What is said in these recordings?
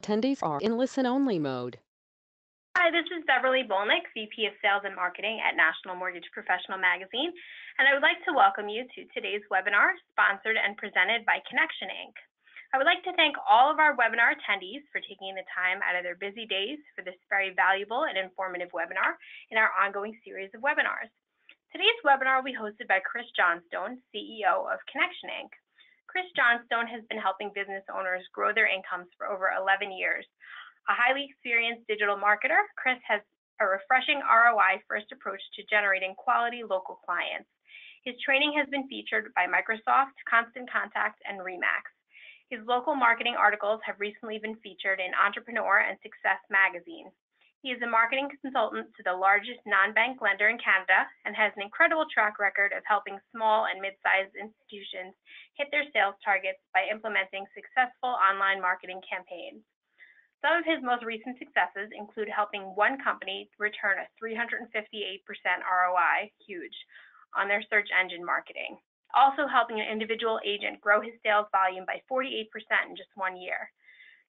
Attendees are in listen-only mode. Hi, this is Beverly Bolnick, VP of Sales and Marketing at National Mortgage Professional Magazine, and I would like to welcome you to today's webinar, sponsored and presented by Connection Inc. I would like to thank all of our webinar attendees for taking the time out of their busy days for this very valuable and informative webinar in our ongoing series of webinars. Today's webinar will be hosted by Chris Johnstone, CEO of Connection Inc. Chris Johnstone has been helping business owners grow their incomes for over 11 years. A highly experienced digital marketer, Chris has a refreshing ROI-first approach to generating quality local clients. His training has been featured by Microsoft, Constant Contact, and RE/MAX. His local marketing articles have recently been featured in Entrepreneur and Success magazine. He is a marketing consultant to the largest non-bank lender in Canada and has an incredible track record of helping small and mid-sized institutions hit their sales targets by implementing successful online marketing campaigns. Some of his most recent successes include helping one company return a 358% ROI, huge, on their search engine marketing. Also helping an individual agent grow his sales volume by 48% in just 1 year.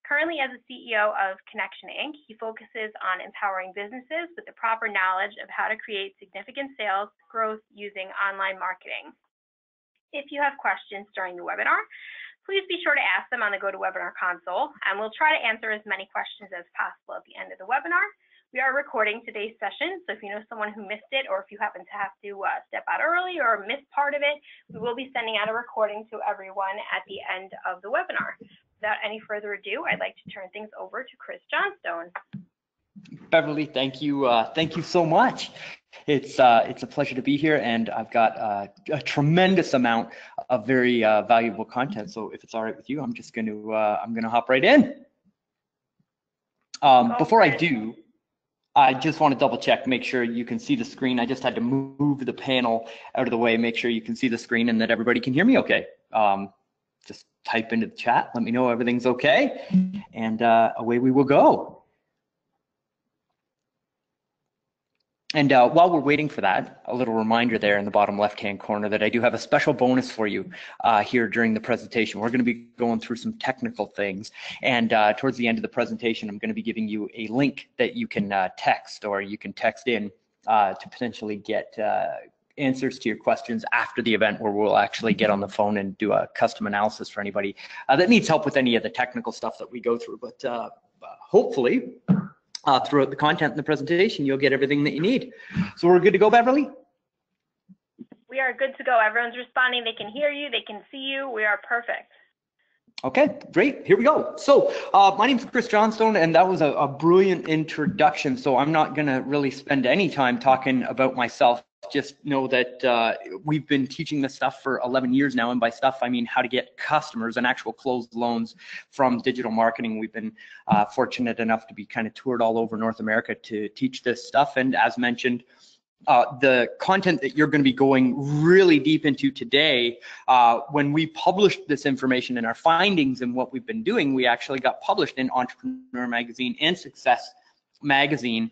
Currently, as the CEO of Connection Inc., he focuses on empowering businesses with the proper knowledge of how to create significant sales growth using online marketing. If you have questions during the webinar, please be sure to ask them on the GoToWebinar console, and we'll try to answer as many questions as possible at the end of the webinar. We are recording today's session, so if you know someone who missed it, or if you happen to have to step out early or miss part of it, we will be sending out a recording to everyone at the end of the webinar. Without any further ado, I'd like to turn things over to Chris Johnstone. Beverly, thank you so much. It's a pleasure to be here, and I've got a tremendous amount of very valuable content. So if it's all right with you, I'm just going to hop right in. Before I do, I just want to double check, make sure you can see the screen. I just had to move the panel out of the way, make sure you can see the screen and that everybody can hear me okay. Just type into the chat, let me know everything's okay, and away we will go. And while we're waiting for that, a little reminder there in the bottom left-hand corner that I do have a special bonus for you here during the presentation. We're going to be going through some technical things, and towards the end of the presentation, I'm going to be giving you a link that you can text, or you can text in to potentially get answers to your questions after the event, where we'll actually get on the phone and do a custom analysis for anybody that needs help with any of the technical stuff that we go through. But hopefully, throughout the content in the presentation, you'll get everything that you need. So we're good to go, Beverly? We are good to go. Everyone's responding. They can hear you. They can see you. We are perfect. Okay, great. Here we go. So my name is Chris Johnstone, and that was a brilliant introduction. So I'm not going to really spend any time talking about myself. Just know that we've been teaching this stuff for 11 years now, and by stuff I mean how to get customers and actual closed loans from digital marketing. We've been fortunate enough to be kind of toured all over North America to teach this stuff, and as mentioned, the content that you're going to be going really deep into today, when we published this information and our findings and what we've been doing, we actually got published in Entrepreneur Magazine and Success Magazine,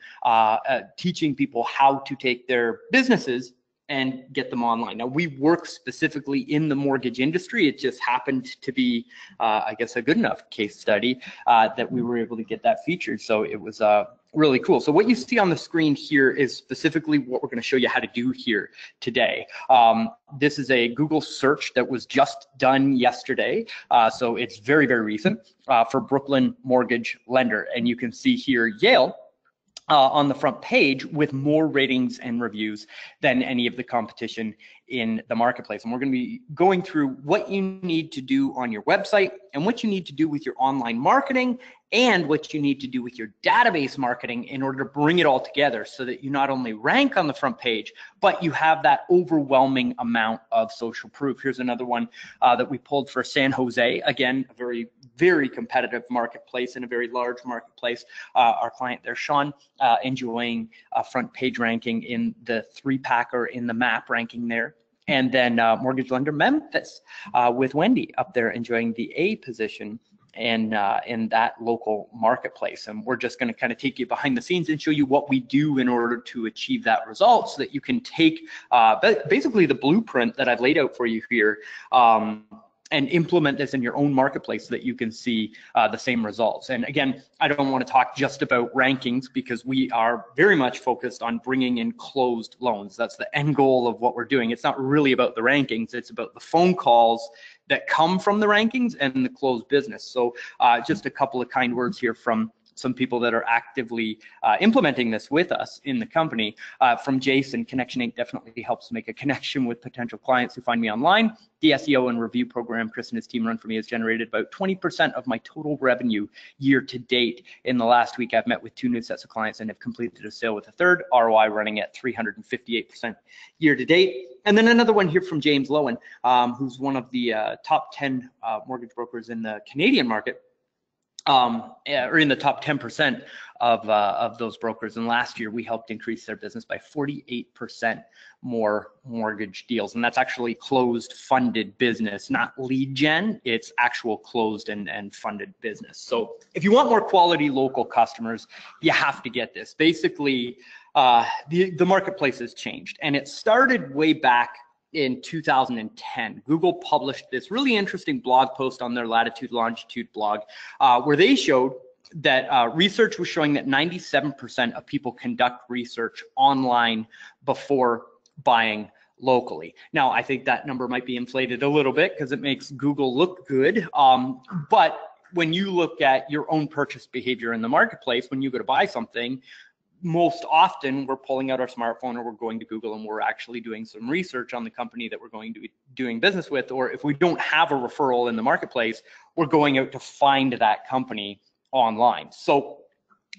teaching people how to take their businesses and get them online. Now, we work specifically in the mortgage industry. It just happened to be, I guess, a good enough case study that we were able to get that featured. So it was really cool. So what you see on the screen here is specifically what we're going to show you how to do here today. This is a Google search that was just done yesterday. So it's very, very recent for Brooklyn Mortgage Lender. And you can see here Yale on the front page with more ratings and reviews than any of the competition in the marketplace. And we're going to be going through what you need to do on your website and what you need to do with your online marketing and what you need to do with your database marketing in order to bring it all together so that you not only rank on the front page, but you have that overwhelming amount of social proof. Here's another one that we pulled for San Jose. Again, a very, very competitive marketplace and a very large marketplace. Our client there, Sean, enjoying a front page ranking in the 3-pack or in the map ranking there. And then Mortgage Lender Memphis with Wendy up there enjoying the A position in that local marketplace. And we're just going to kind of take you behind the scenes and show you what we do in order to achieve that result, so that you can take basically the blueprint that I've laid out for you here and implement this in your own marketplace so that you can see the same results. And again, I don't want to talk just about rankings because we are very much focused on bringing in closed loans. That's the end goal of what we're doing. It's not really about the rankings, it's about the phone calls that come from the rankings and the closed business. So just a couple of kind words here from some people that are actively implementing this with us in the company. From Jason, Connection Inc. definitely helps make a connection with potential clients who find me online. The SEO and review program Chris and his team run for me has generated about 20% of my total revenue year to date. In the last week, I've met with 2 new sets of clients and have completed a sale with a third, ROI running at 358% year to date. And then another one here from James Lowen, who's one of the top 10 mortgage brokers in the Canadian market. Or in the top 10% of those brokers. And last year, we helped increase their business by 48% more mortgage deals. And that's actually closed funded business, not lead gen. It's actual closed and funded business. So if you want more quality local customers, you have to get this. Basically, the marketplace has changed, and it started way back in 2010. Google published this really interesting blog post on their Latitude Longitude blog where they showed that research was showing that 97% of people conduct research online before buying locally. Now, I think that number might be inflated a little bit because it makes Google look good, but when you look at your own purchase behavior in the marketplace, when you go to buy something, most often we're pulling out our smartphone or we're going to Google and we're actually doing some research on the company that we're going to be doing business with. Or if we don't have a referral in the marketplace, we're going out to find that company online. So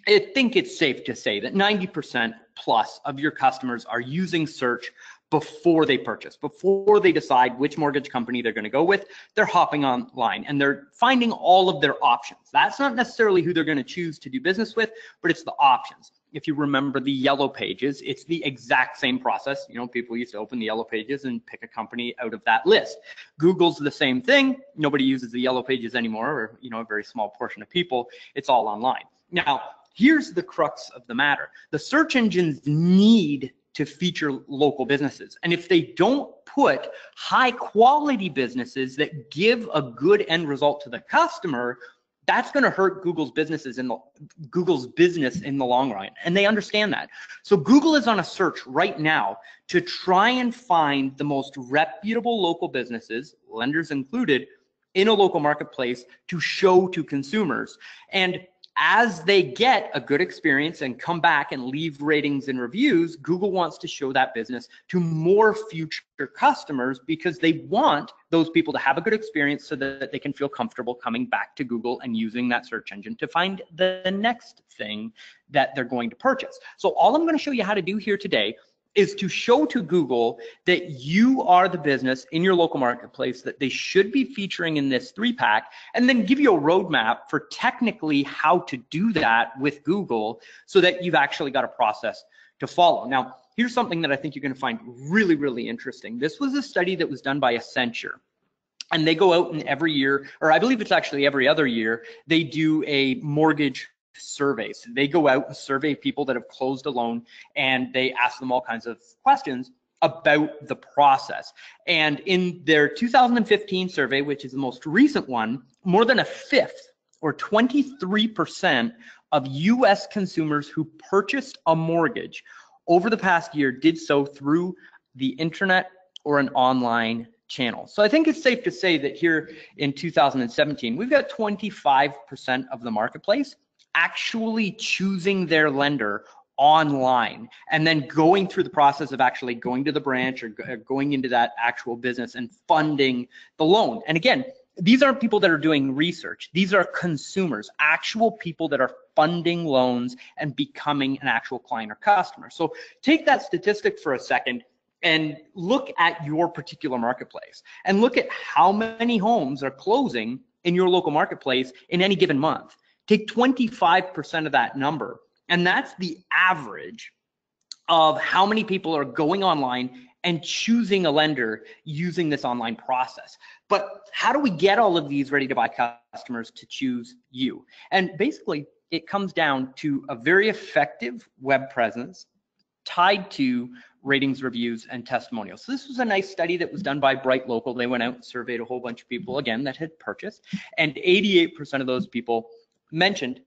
I think it's safe to say that 90% plus of your customers are using search before they purchase, before they decide which mortgage company they're going to go with. They're hopping online and they're finding all of their options. That's not necessarily who they're going to choose to do business with, but it's the options. If you remember the yellow pages, it's the exact same process. You know, people used to open the yellow pages and pick a company out of that list. Google's the same thing. Nobody uses the yellow pages anymore, or, you know, a very small portion of people. It's all online. Now, here's the crux of the matter. The search engines need to feature local businesses. And if they don't put high quality businesses that give a good end result to the customer, that's going to hurt Google's business in the long run, and they understand that. So Google is on a search right now to try and find the most reputable local businesses, lenders included, in a local marketplace to show to consumers. And as they get a good experience and come back and leave ratings and reviews, Google wants to show that business to more future customers because they want those people to have a good experience so that they can feel comfortable coming back to Google and using that search engine to find the next thing that they're going to purchase. So all I'm going to show you how to do here today is to show to Google that you are the business in your local marketplace that they should be featuring in this 3-pack, and then give you a roadmap for technically how to do that with Google so that you've actually got a process to follow. Now, here's something that I think you're going to find really, really interesting. This was a study that was done by Accenture. And they go out and every year, or I believe it's actually every other year, they do a mortgage surveys. They go out and survey people that have closed a loan, and they ask them all kinds of questions about the process. And in their 2015 survey, which is the most recent one, more than a fifth, or 23% of US consumers who purchased a mortgage over the past year did so through the internet or an online channel. So I think it's safe to say that here in 2017, we've got 25% of the marketplace actually choosing their lender online and then going through the process of actually going to the branch or going into that actual business and funding the loan. And again, these aren't people that are doing research. These are consumers, actual people that are funding loans and becoming an actual client or customer. So take that statistic for a second and look at your particular marketplace and look at how many homes are closing in your local marketplace in any given month. Take 25% of that number, and that's the average of how many people are going online and choosing a lender using this online process. But how do we get all of these ready to buy customers to choose you? And basically, it comes down to a very effective web presence tied to ratings, reviews, and testimonials. So this was a nice study that was done by Bright Local. They went out and surveyed a whole bunch of people, again, that had purchased, and 88% of those people mentioned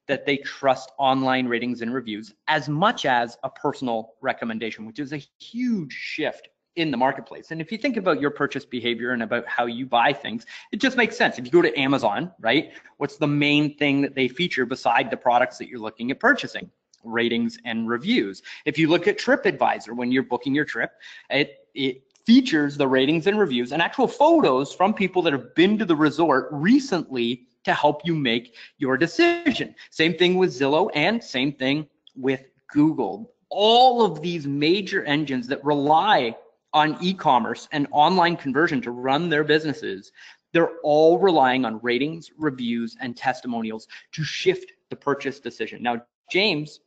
that they trust online ratings and reviews as much as a personal recommendation, which is a huge shift in the marketplace. And if you think about your purchase behavior and about how you buy things, it just makes sense. If you go to Amazon, right, what's the main thing that they feature beside the products that you're looking at purchasing? Ratings and reviews. If you look at TripAdvisor, when you're booking your trip, it features the ratings and reviews and actual photos from people that have been to the resort recently to help you make your decision. Same thing with Zillow and same thing with Google. All of these major engines that rely on e-commerce and online conversion to run their businesses, they're all relying on ratings, reviews, and testimonials to shift the purchase decision. Now, James,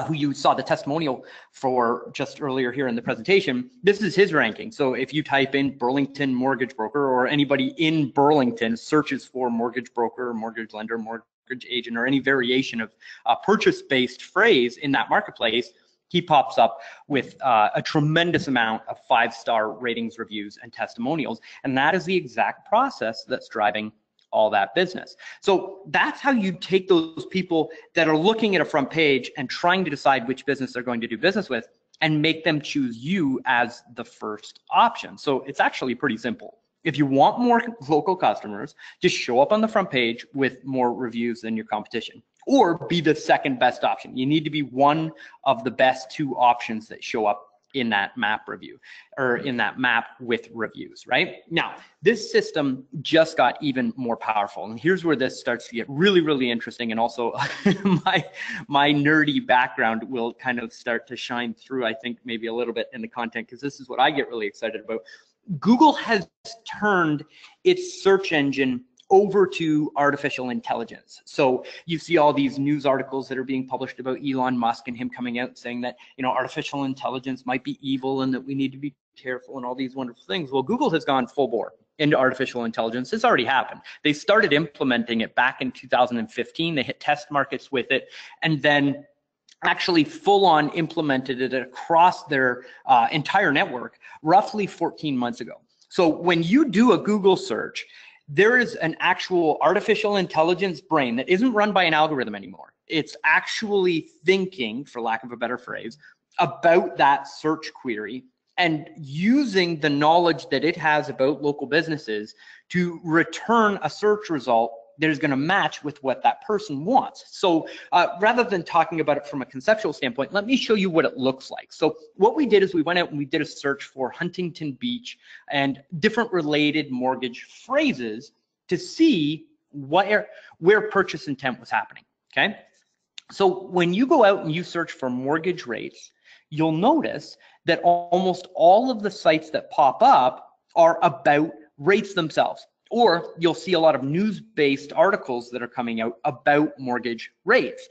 who you saw the testimonial for just earlier here in the presentation, this is his ranking. So if you type in Burlington mortgage broker, or anybody in Burlington searches for mortgage broker, mortgage lender, mortgage agent, or any variation of purchase-based phrase in that marketplace, he pops up with a tremendous amount of 5-star ratings, reviews, and testimonials. And that is the exact process that's driving all that business. So that's how you take those people that are looking at a front page and trying to decide which business they're going to do business with and make them choose you as the first option. So it's actually pretty simple. If you want more local customers, just show up on the front page with more reviews than your competition, or be the second best option. You need to be one of the best 2 options that show up in that map review, or in that map with reviews, right? Now, this system just got even more powerful. And here's where this starts to get really, really interesting. And also my nerdy background will kind of start to shine through, I think, maybe a little bit in the content, because this is what I get really excited about. Google has turned its search engine over to artificial intelligence. So you see all these news articles that are being published about Elon Musk and him coming out saying that, you know, artificial intelligence might be evil and that we need to be careful and all these wonderful things. Well, Google has gone full bore into artificial intelligence. It's already happened. They started implementing it back in 2015. They hit test markets with it, and then actually full on implemented it across their entire network roughly 14 months ago. So when you do a Google search, there is an actual artificial intelligence brain that isn't run by an algorithm anymore. It's actually thinking, for lack of a better phrase, about that search query and using the knowledge that it has about local businesses to return a search result that is going to match with what that person wants. So rather than talking about it from a conceptual standpoint, let me show you what it looks like. So what we did is we went out and we did a search for Huntington Beach and different related mortgage phrases to see where purchase intent was happening, okay? So when you go out and you search for mortgage rates, you'll notice that almost all of the sites that pop up are about rates themselves. Or you'll see a lot of news-based articles that are coming out about mortgage rates.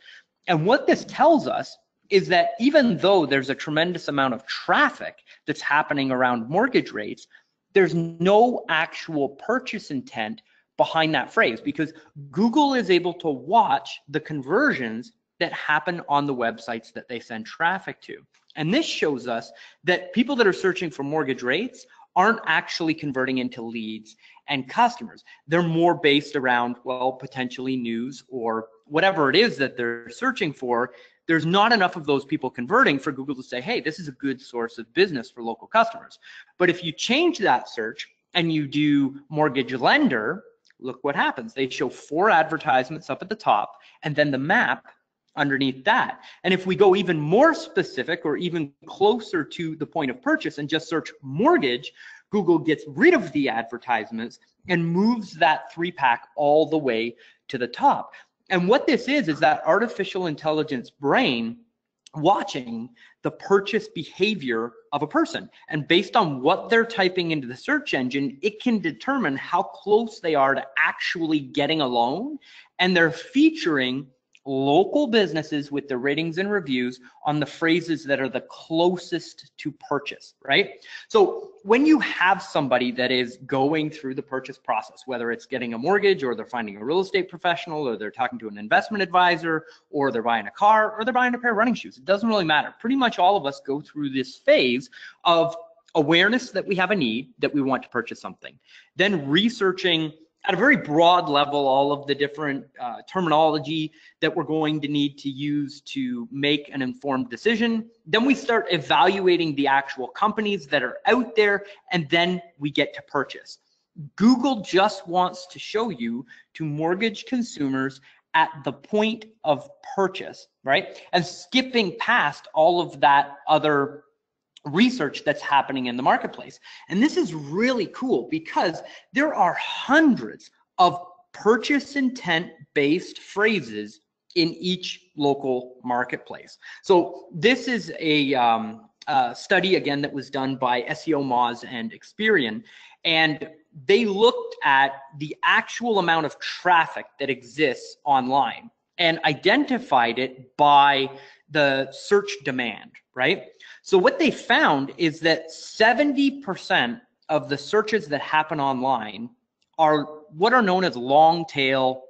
And what this tells us is that even though there's a tremendous amount of traffic that's happening around mortgage rates, there's no actual purchase intent behind that phrase, because Google is able to watch the conversions that happen on the websites that they send traffic to. And this shows us that people that are searching for mortgage rates aren't actually converting into leads and customers. They're more based around, well, potentially news or whatever it is that they're searching for. There's not enough of those people converting for Google to say, hey, this is a good source of business for local customers. But if you change that search and you do mortgage lender, look what happens. They show 4 advertisements up at the top and then the map underneath that. And if we go even more specific or even closer to the point of purchase and just search mortgage, Google gets rid of the advertisements and moves that 3-pack all the way to the top. And what this is that artificial intelligence brain watching the purchase behavior of a person. And based on what they're typing into the search engine, it can determine how close they are to actually getting a loan. And they're featuring local businesses with their ratings and reviews on the phrases that are the closest to purchase, right? So when you have somebody that is going through the purchase process, whether it's getting a mortgage or they're finding a real estate professional or they're talking to an investment advisor or they're buying a car or they're buying a pair of running shoes, it doesn't really matter. Pretty much all of us go through this phase of awareness that we have a need, that we want to purchase something, then researching at a very broad level all of the different terminology that we're going to need to use to make an informed decision. Then we start evaluating the actual companies that are out there, and then we get to purchase. Google just wants to show you to mortgage consumers at the point of purchase, right? And skipping past all of that other research that's happening in the marketplace. And this is really cool because there are hundreds of purchase intent based phrases in each local marketplace. So this is a study again that was done by SEO Moz and Experian, and they looked at the actual amount of traffic that exists online and identified it by the search demand, right? So what they found is that 70% of the searches that happen online are what are known as long tail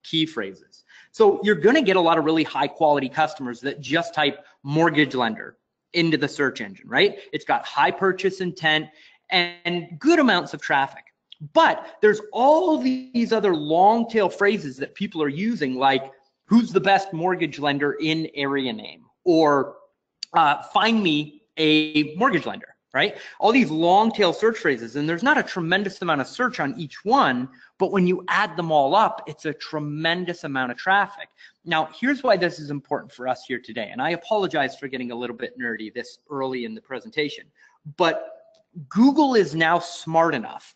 key phrases. So you're going to get a lot of really high quality customers that just type mortgage lender into the search engine, right? It's got high purchase intent and good amounts of traffic. But there's all these other long tail phrases that people are using, like who's the best mortgage lender in area name, or find me a mortgage lender, right? All these long tail search phrases, and there's not a tremendous amount of search on each one, but when you add them all up, it's a tremendous amount of traffic. Now, here's why this is important for us here today, and I apologize for getting a little bit nerdy this early in the presentation, but Google is now smart enough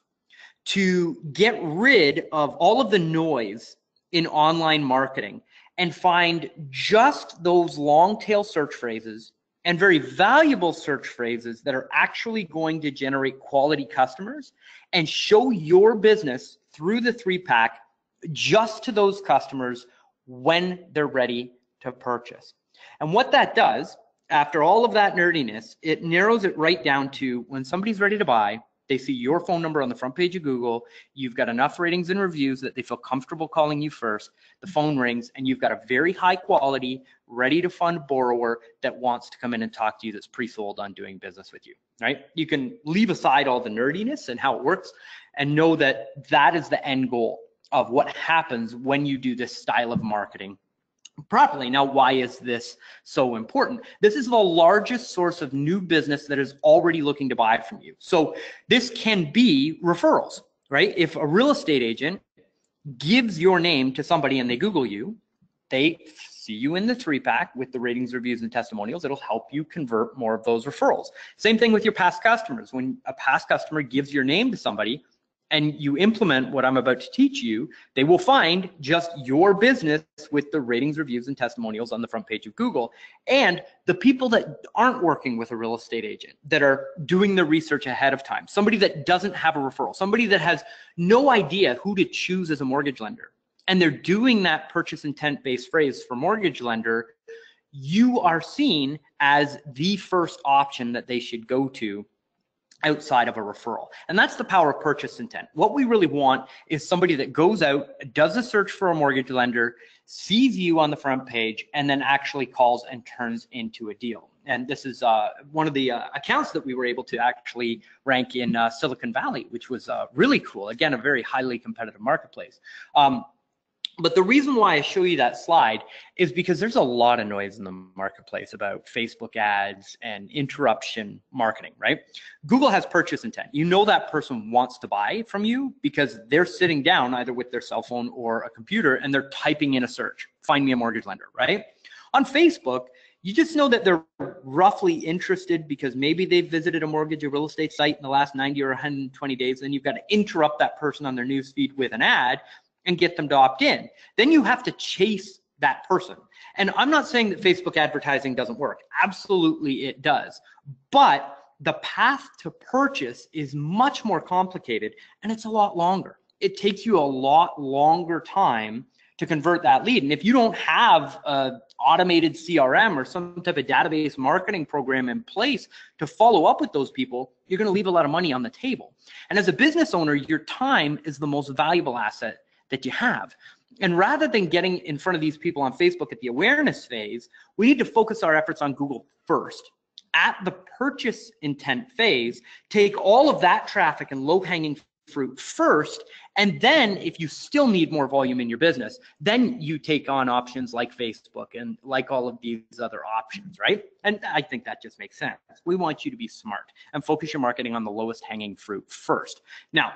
to get rid of all of the noise in online marketing and find just those long tail search phrases and very valuable search phrases that are actually going to generate quality customers and show your business through the 3-pack just to those customers when they're ready to purchase. And what that does, after all of that nerdiness, it narrows it right down to when somebody's ready to buy, they see your phone number on the front page of Google, you've got enough ratings and reviews that they feel comfortable calling you first, the phone rings, and you've got a very high quality, ready to fund borrower that wants to come in and talk to you that's pre-sold on doing business with you, right? You can leave aside all the nerdiness and how it works and know that that is the end goal of what happens when you do this style of marketing properly. Now, why is this so important? This is the largest source of new business that is already looking to buy from you. So this can be referrals, right? If a real estate agent gives your name to somebody and they Google you, they see you in the 3-pack with the ratings, reviews, and testimonials. It'll help you convert more of those referrals. Same thing with your past customers. When a past customer gives your name to somebody, and you implement what I'm about to teach you, they will find just your business with the ratings, reviews, and testimonials on the front page of Google. And the people that aren't working with a real estate agent, that are doing the research ahead of time, somebody that doesn't have a referral, somebody that has no idea who to choose as a mortgage lender, and they're doing that purchase intent-based phrase for mortgage lender, you are seen as the first option that they should go to outside of a referral. And that's the power of purchase intent. What we really want is somebody that goes out, does a search for a mortgage lender, sees you on the front page, and then actually calls and turns into a deal. And this is one of the accounts that we were able to actually rank in Silicon Valley, which was really cool. Again, a very highly competitive marketplace. But the reason why I show you that slide is because there's a lot of noise in the marketplace about Facebook ads and interruption marketing, right? Google has purchase intent. You know that person wants to buy from you because they're sitting down either with their cell phone or a computer and they're typing in a search, find me a mortgage lender, right? On Facebook, you just know that they're roughly interested because maybe they've visited a mortgage or real estate site in the last 90 or 120 days, and you've got to interrupt that person on their newsfeed with an ad and get them to opt in. Then you have to chase that person. And I'm not saying that Facebook advertising doesn't work. Absolutely it does. But the path to purchase is much more complicated and it's a lot longer. It takes you a lot longer time to convert that lead. And if you don't have a automated CRM or some type of database marketing program in place to follow up with those people, you're going to leave a lot of money on the table. And as a business owner, your time is the most valuable asset that you have. And rather than getting in front of these people on Facebook at the awareness phase, we need to focus our efforts on Google first. At the purchase intent phase, take all of that traffic and low-hanging fruit first, and then if you still need more volume in your business, then you take on options like Facebook and like all of these other options, right? And I think that just makes sense. We want you to be smart and focus your marketing on the lowest hanging fruit first. Now,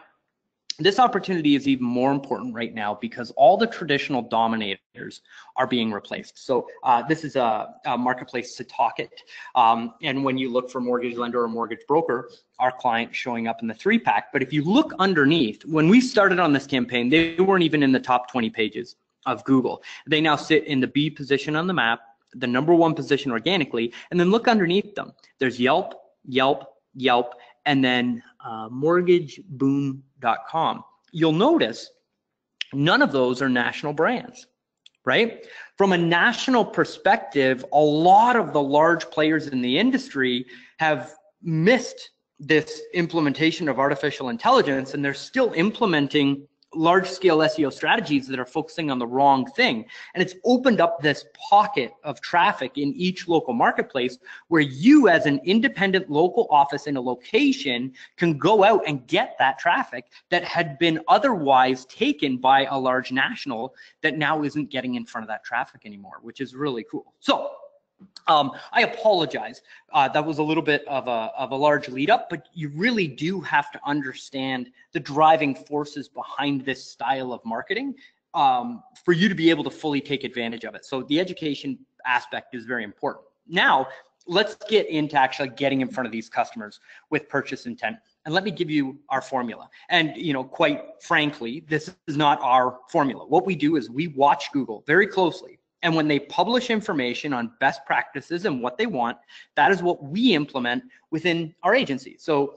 this opportunity is even more important right now because all the traditional dominators are being replaced. So this is a marketplace to talk it. And when you look for mortgage lender or mortgage broker, our client showing up in the 3-pack. But if you look underneath, when we started on this campaign, they weren't even in the top 20 pages of Google. They now sit in the B position on the map, the #1 position organically, and then look underneath them. There's Yelp, Yelp, Yelp, and then mortgageboom.com. You'll notice none of those are national brands, right? From a national perspective, a lot of the large players in the industry have missed this implementation of artificial intelligence, and they're still implementing large-scale SEO strategies that are focusing on the wrong thing. And it's opened up this pocket of traffic in each local marketplace where you as an independent local office in a location can go out and get that traffic that had been otherwise taken by a large national that now isn't getting in front of that traffic anymore, which is really cool. So I apologize. That was a little bit of a large lead up, but you really do have to understand the driving forces behind this style of marketing for you to be able to fully take advantage of it. So the education aspect is very important. Now, let's get into actually getting in front of these customers with purchase intent. And let me give you our formula. And, you know, quite frankly, this is not our formula. What we do is we watch Google very closely. And when they publish information on best practices and what they want, that is what we implement within our agency. So,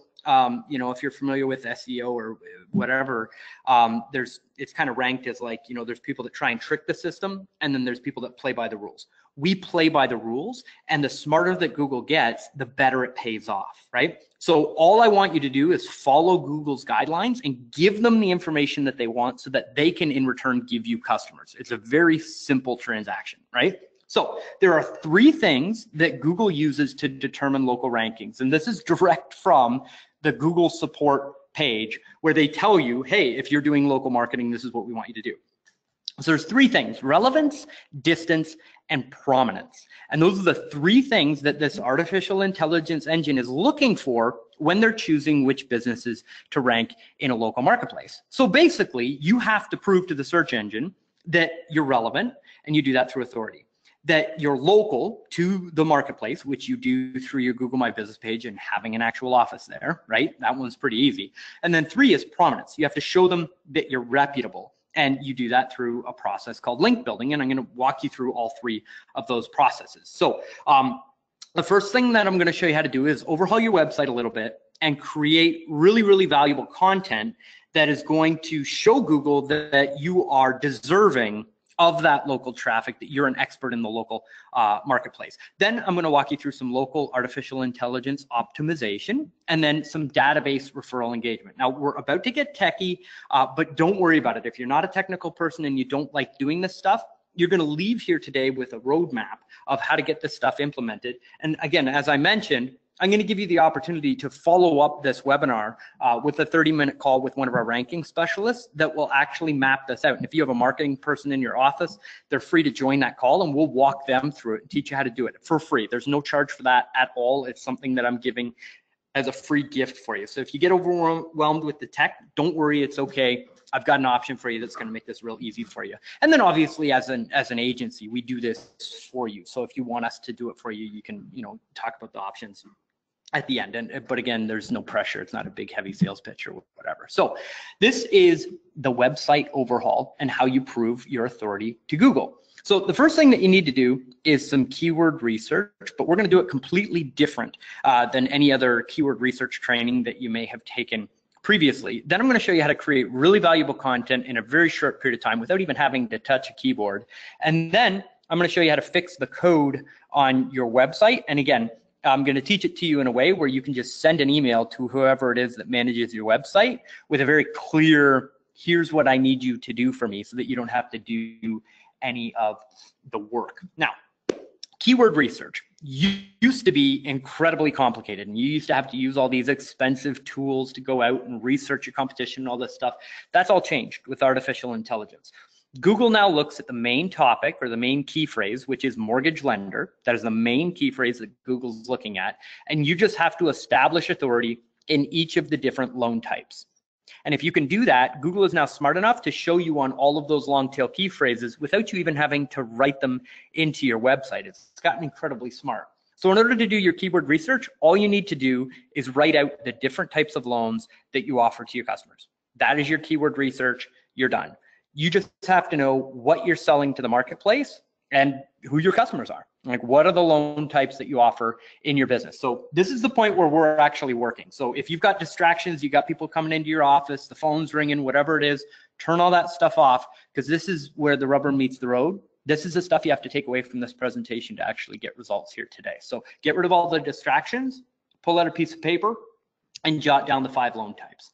you know, if you're familiar with SEO or whatever, it's kind of ranked as like, you know, there's people that try and trick the system, and then there's people that play by the rules. We play by the rules, and the smarter that Google gets, the better it pays off, right? So all I want you to do is follow Google's guidelines and give them the information that they want so that they can in return give you customers. It's a very simple transaction, right? So there are 3 things that Google uses to determine local rankings. And this is direct from the Google support page where they tell you, hey, if you're doing local marketing, this is what we want you to do. So there's 3 things: relevance, distance, and prominence. And those are the 3 things that this artificial intelligence engine is looking for when they're choosing which businesses to rank in a local marketplace. So basically, you have to prove to the search engine that you're relevant, and you do that through authority. That you're local to the marketplace, which you do through your Google My Business page and having an actual office there, right? That one's pretty easy. And then 3 is prominence. You have to show them that you're reputable. And you do that through a process called link building. And I'm going to walk you through all 3 of those processes. So the first thing that I'm going to show you how to do is overhaul your website a little bit and create really, really valuable content that is going to show Google that you are deserving of that local traffic, that you're an expert in the local marketplace. Then I'm going to walk you through some local artificial intelligence optimization and then some database referral engagement. Now we're about to get techie, but don't worry about it. If you're not a technical person and you don't like doing this stuff, you're going to leave here today with a roadmap of how to get this stuff implemented. And again, as I mentioned, I'm going to give you the opportunity to follow up this webinar with a 30-minute call with one of our ranking specialists that will actually map this out. And if you have a marketing person in your office, they're free to join that call, and we'll walk them through it and teach you how to do it for free. There's no charge for that at all. It's something that I'm giving as a free gift for you. So if you get overwhelmed with the tech, don't worry, it's okay. I've got an option for you that's going to make this real easy for you. And then obviously as an agency, we do this for you. So if you want us to do it for you, you can, you know, talk about the options at the end. But again, there's no pressure. It's not a big heavy sales pitch or whatever. So this is the website overhaul and how you prove your authority to Google. So the first thing that you need to do is some keyword research, but we're going to do it completely different than any other keyword research training that you may have taken previously. Then I'm going to show you how to create really valuable content in a very short period of time without even having to touch a keyboard. And then I'm going to show you how to fix the code on your website. And again, I'm going to teach it to you in a way where you can just send an email to whoever it is that manages your website with a very clear, here's what I need you to do for me, so that you don't have to do any of the work. Now, keyword research used to be incredibly complicated, and you used to have to use all these expensive tools to go out and research your competition and all this stuff. That's all changed with artificial intelligence. Google now looks at the main topic or the main key phrase, which is mortgage lender. That is the main key phrase that Google's looking at. And you just have to establish authority in each of the different loan types. And if you can do that, Google is now smart enough to show you on all of those long tail key phrases without you even having to write them into your website. It's gotten incredibly smart. So in order to do your keyword research, all you need to do is write out the different types of loans that you offer to your customers. That is your keyword research. You're done. You just have to know what you're selling to the marketplace and who your customers are. Like, what are the loan types that you offer in your business? So this is the point where we're actually working. So if you've got distractions, you got people coming into your office, the phone's ringing, whatever it is, turn all that stuff off, because this is where the rubber meets the road. This is the stuff you have to take away from this presentation to actually get results here today. So get rid of all the distractions, pull out a piece of paper, and jot down the 5 loan types.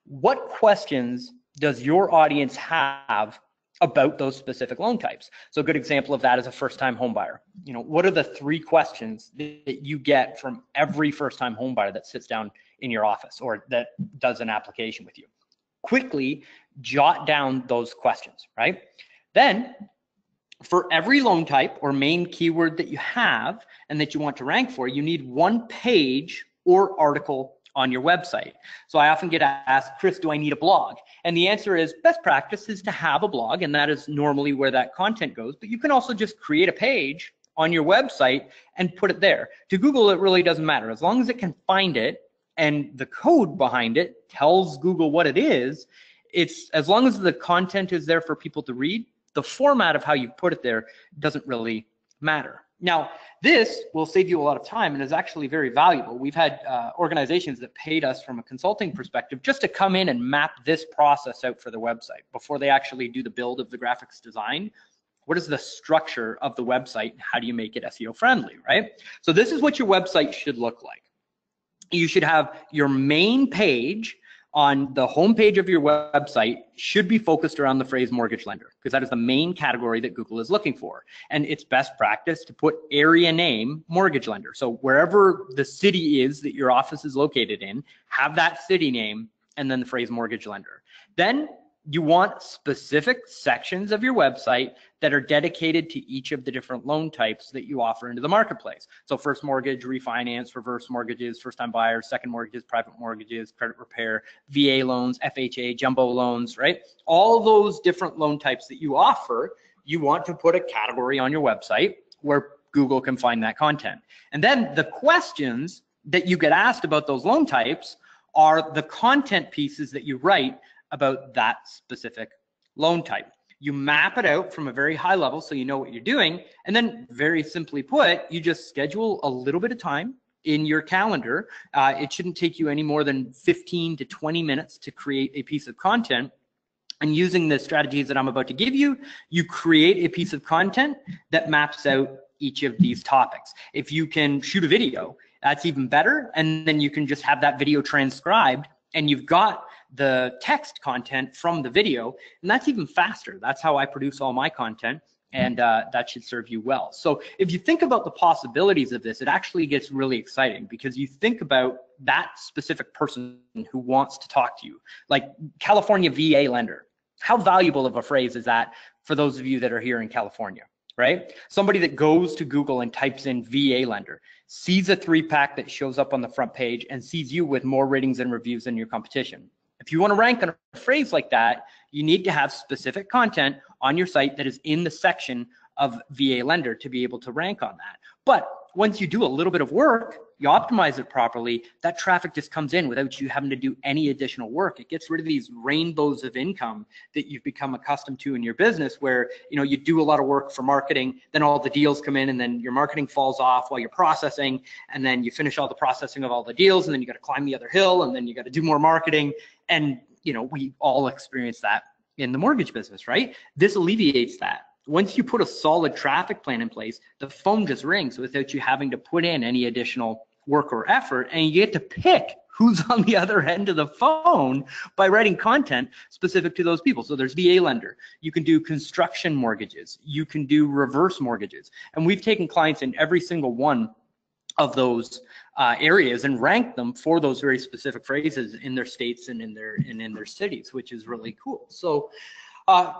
What questions does your audience have about those specific loan types? So a good example of that is a first-time home buyer. You know, what are the 3 questions that you get from every first-time home buyer that sits down in your office or that does an application with you? Quickly jot down those questions, right? Then for every loan type or main keyword that you have and that you want to rank for, you need 1 page or article on your website. So I often get asked, Chris, do I need a blog? And the answer is best practice is to have a blog, and that is normally where that content goes. But you can also just create a page on your website and put it there. To Google, it really doesn't matter. As long as it can find it and the code behind it tells Google what it is, it's as long as the content is there for people to read, the format of how you put it there doesn't really matter. Now, this will save you a lot of time and is actually very valuable. We've had organizations that paid us from a consulting perspective just to come in and map this process out for their website before they actually do the build of the graphics design. What is the structure of the website? How do you make it SEO friendly, right? So this is what your website should look like. You should have your main page on the home page of your website should be focused around the phrase mortgage lender, because that is the main category that Google is looking for. And it's best practice to put area name mortgage lender. So wherever the city is that your office is located in, have that city name and then the phrase mortgage lender. Then you want specific sections of your website that are dedicated to each of the different loan types that you offer into the marketplace. So first mortgage, refinance, reverse mortgages, first-time buyers, second mortgages, private mortgages, credit repair, VA loans, FHA, jumbo loans, right? All those different loan types that you offer, you want to put a category on your website where Google can find that content. And then the questions that you get asked about those loan types are the content pieces that you write about that specific loan type. You map it out from a very high level so you know what you're doing, and then very simply put, you just schedule a little bit of time in your calendar. It shouldn't take you any more than 15 to 20 minutes to create a piece of content. And using the strategies that I'm about to give you, you create a piece of content that maps out each of these topics. If you can shoot a video, that's even better. And then you can just have that video transcribed and you've got the text content from the video, and that's even faster. That's how I produce all my content, and that should serve you well. So if you think about the possibilities of this, it actually gets really exciting because you think about that specific person who wants to talk to you, like California VA lender. How valuable of a phrase is that for those of you that are here in California, right? Somebody that goes to Google and types in VA lender, sees a 3-pack that shows up on the front page and sees you with more ratings and reviews than your competition. If you want to rank on a phrase like that, you need to have specific content on your site that is in the section of VA lender to be able to rank on that. But once you do a little bit of work, you optimize it properly, that traffic just comes in without you having to do any additional work. It gets rid of these rainbows of income that you've become accustomed to in your business, where you do a lot of work for marketing, then all the deals come in, and then your marketing falls off while you're processing, and then you finish all the processing of all the deals, and then you got to climb the other hill, and then you got to do more marketing. And we all experience that in the mortgage business, right? This alleviates that. Once you put a solid traffic plan in place, the phone just rings without you having to put in any additional work or effort, and you get to pick who's on the other end of the phone by writing content specific to those people. So there's VA lender, you can do construction mortgages, you can do reverse mortgages, and we've taken clients in every single one of those areas and ranked them for those very specific phrases in their states and in their cities, which is really cool. So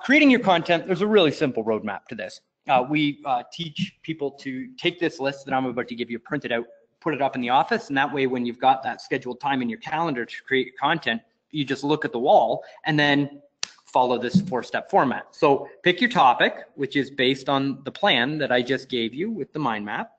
creating your content, there's a really simple roadmap to this. We teach people to take this list that I'm about to give you, print it out, put it up in the office, and that way when you've got that scheduled time in your calendar to create your content, you just look at the wall and then follow this 4-step format. So pick your topic, which is based on the plan that I just gave you with the mind map.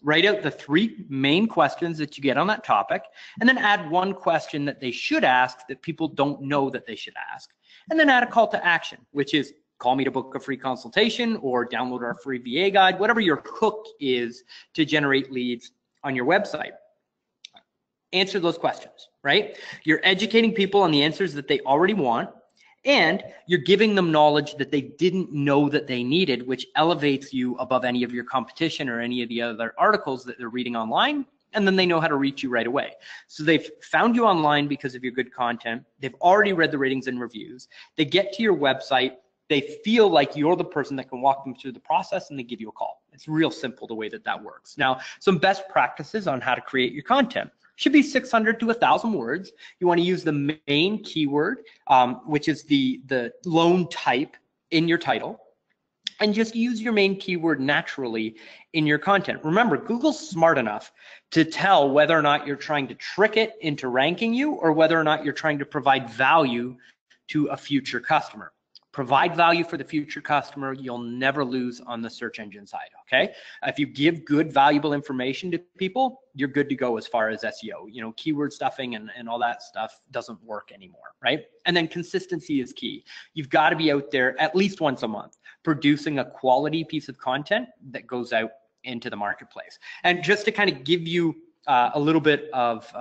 Write out the 3 main questions that you get on that topic, and then add 1 question that they should ask that people don't know that they should ask. And then add a call to action, which is call me to book a free consultation or download our free VA guide, whatever your hook is to generate leads on your website. Answer those questions, right? You're educating people on the answers that they already want, and you're giving them knowledge that they didn't know that they needed, which elevates you above any of your competition or any of the other articles that they're reading online, and then they know how to reach you right away. So they've found you online because of your good content. They've already read the ratings and reviews. They get to your website. They feel like you're the person that can walk them through the process, and they give you a call. It's real simple the way that works. Now, some best practices on how to create your content. Should be 600 to 1,000 words. You want to use the main keyword, which is the loan type in your title, and just use your main keyword naturally in your content. Remember, Google's smart enough to tell whether or not you're trying to trick it into ranking you or whether or not you're trying to provide value to a future customer. Provide value for the future customer, you'll never lose on the search engine side, okay? If you give good, valuable information to people, you're good to go as far as SEO. Keyword stuffing and all that stuff doesn't work anymore, right? And then consistency is key. You've got to be out there at least once a month, producing a quality piece of content that goes out into the marketplace. And just to kind of give you a little bit of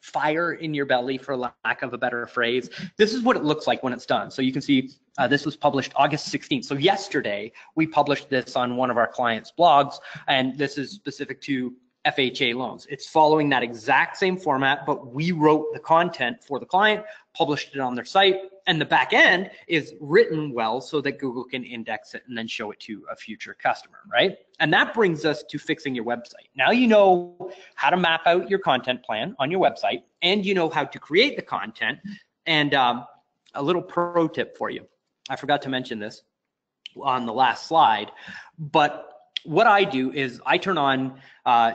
fire in your belly, for lack of a better phrase, this is what it looks like when it's done. So you can see this was published August 16th. So yesterday we published this on one of our clients' blogs, and this is specific to FHA loans. It's following that exact same format, but we wrote the content for the client, published it on their site, and the back end is written well so that Google can index it and then show it to a future customer, right? And that brings us to fixing your website. Now you know how to map out your content plan on your website, and you know how to create the content. And a little pro tip for you. I forgot to mention this on the last slide, but what I do is I turn on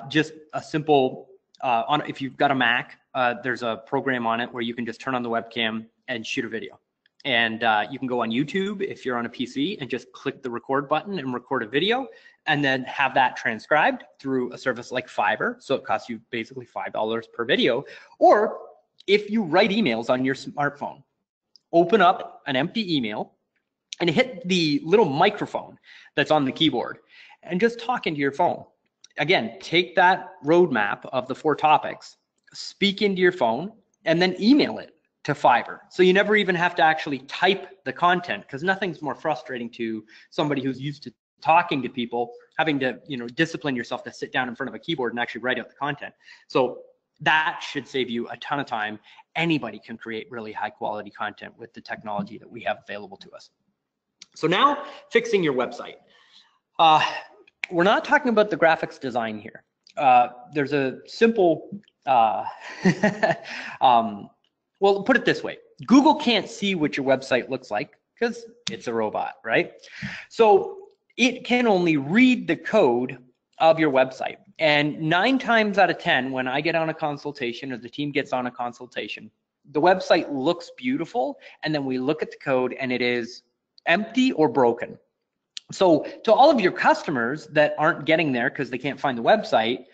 just a simple, if you've got a Mac, there's a program on it where you can just turn on the webcam and shoot a video. And you can go on YouTube if you're on a PC and just click the record button and record a video, and then have that transcribed through a service like Fiverr. So it costs you basically $5 per video. Or if you write emails on your smartphone, open up an empty email and hit the little microphone that's on the keyboard and just talk into your phone. Again, take that roadmap of the 4 topics, speak into your phone, and then email it to Fiverr. So you never even have to actually type the content, because nothing's more frustrating to somebody who's used to talking to people, having to discipline yourself to sit down in front of a keyboard and actually write out the content. So that should save you a ton of time. Anybody can create really high quality content with the technology that we have available to us. So now, fixing your website. We're not talking about the graphics design here. There's a simple, well, put it this way. Google can't see what your website looks like because it's a robot, right? So it can only read the code of your website. And 9 times out of 10, when I get on a consultation or the team gets on a consultation, the website looks beautiful, and then we look at the code and it is empty or broken. So to all of your customers that aren't getting there because they can't find the website,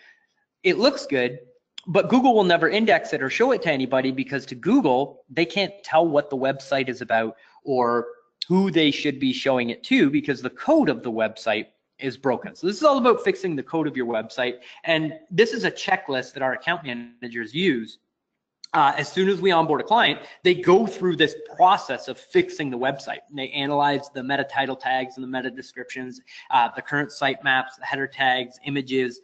it looks good, but Google will never index it or show it to anybody because to Google, they can't tell what the website is about or who they should be showing it to because the code of the website is broken. So this is all about fixing the code of your website. And this is a checklist that our account managers use. As soon as we onboard a client, they go through this process of fixing the website. And they analyze the meta title tags and the meta descriptions, the current site maps, the header tags, images,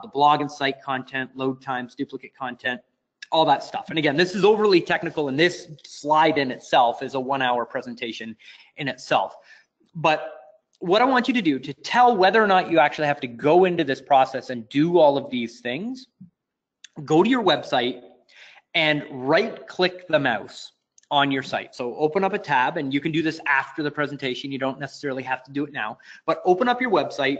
the blog and site content, load times, duplicate content, all that stuff. And again, this is overly technical, and this slide in itself is a 1-hour presentation in itself. But what I want you to do to tell whether or not you actually have to go into this process and do all of these things, go to your website and right-click the mouse on your site. So open up a tab, and you can do this after the presentation. You don't necessarily have to do it now, but open up your website,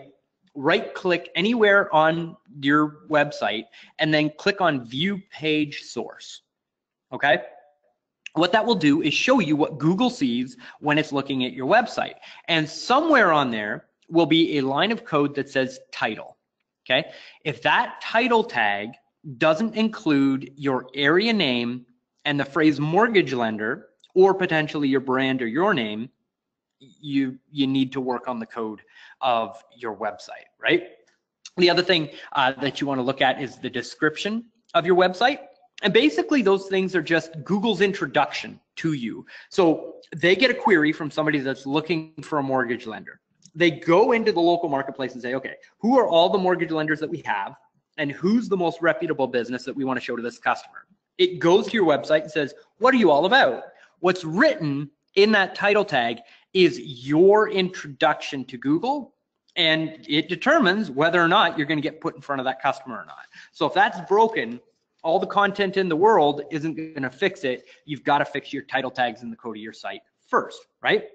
right-click anywhere on your website, and then click on View Page Source, okay? What that will do is show you what Google sees when it's looking at your website. And somewhere on there will be a line of code that says title, okay? If that title tag doesn't include your area name and the phrase mortgage lender, or potentially your brand or your name, you need to work on the code of your website, right? The other thing that you want to look at is the description of your website. And basically those things are just Google's introduction to you. So they get a query from somebody that's looking for a mortgage lender. They go into the local marketplace and say, okay, who are all the mortgage lenders that we have? And who's the most reputable business that we want to show to this customer? It goes to your website and says, what are you all about? What's written in that title tag is your introduction to Google, and it determines whether or not you're going to get put in front of that customer or not. So if that's broken, all the content in the world isn't going to fix it. You've got to fix your title tags in the code of your site first, right?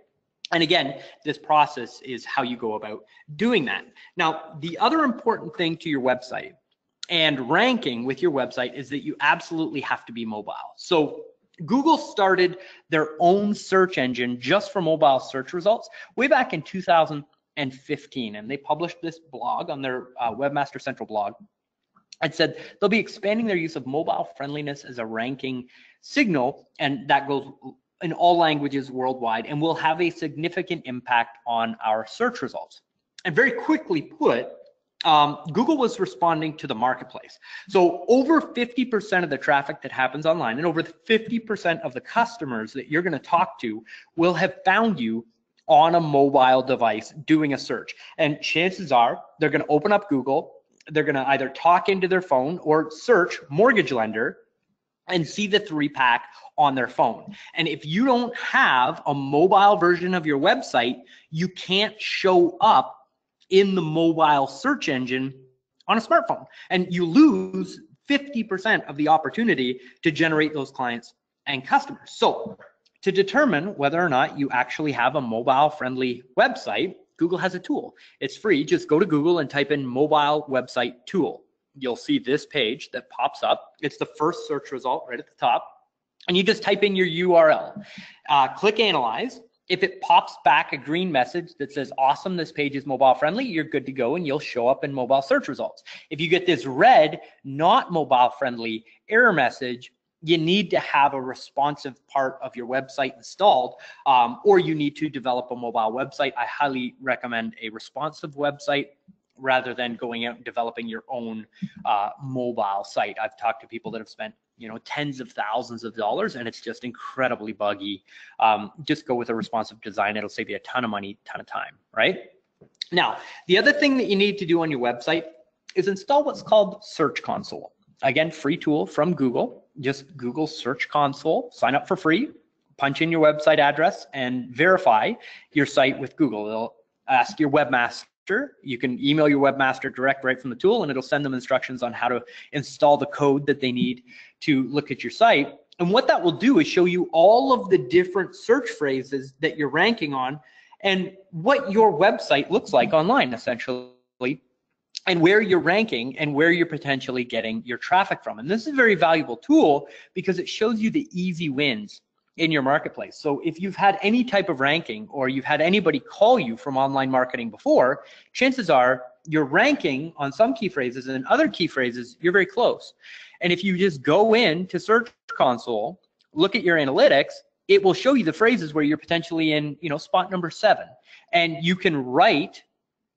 And again, this process is how you go about doing that. Now, the other important thing to your website and ranking with your website is that you absolutely have to be mobile. So Google started their own search engine just for mobile search results way back in 2015, and they published this blog on their Webmaster Central blog. It said they'll be expanding their use of mobile friendliness as a ranking signal, and that goes in all languages worldwide, and will have a significant impact on our search results. And very quickly put, Google was responding to the marketplace. So over 50% of the traffic that happens online and over 50% of the customers that you're going to talk to will have found you on a mobile device doing a search. And chances are they're going to open up Google, they're going to either talk into their phone or search mortgage lender and see the 3-pack on their phone. And if you don't have a mobile version of your website, you can't show up in the mobile search engine on a smartphone, and you lose 50% of the opportunity to generate those clients and customers. So to determine whether or not you actually have a mobile friendly website, Google has a tool. It's free. Just go to Google and type in mobile website tool. You'll see this page that pops up. It's the first search result right at the top, and you just type in your URL. Click analyze. If it pops back a green message that says, awesome, this page is mobile friendly, you're good to go and you'll show up in mobile search results. If you get this red, not mobile friendly error message, you need to have a responsive part of your website installed, or you need to develop a mobile website. I highly recommend a responsive website rather than going out and developing your own mobile site. I've talked to people that have spent tens of thousands of dollars, and it's just incredibly buggy. Just go with a responsive design. It'll save you a ton of money, ton of time, right? Now, the other thing that you need to do on your website is install what's called Search Console. Again, free tool from Google. Just Google Search Console, sign up for free, punch in your website address, and verify your site with Google. They'll ask your webmaster. You can email your webmaster direct right from the tool, and it'll send them instructions on how to install the code that they need to look at your site. And what that will do is show you all of the different search phrases that you're ranking on and what your website looks like online, essentially, and where you're ranking and where you're potentially getting your traffic from. And this is a very valuable tool because it shows you the easy wins in your marketplace. So if you've had any type of ranking or you've had anybody call you from online marketing before, chances are you're ranking on some key phrases and other key phrases, you're very close. And if you just go into Search Console, look at your analytics, it will show you the phrases where you're potentially in, spot number 7. And you can write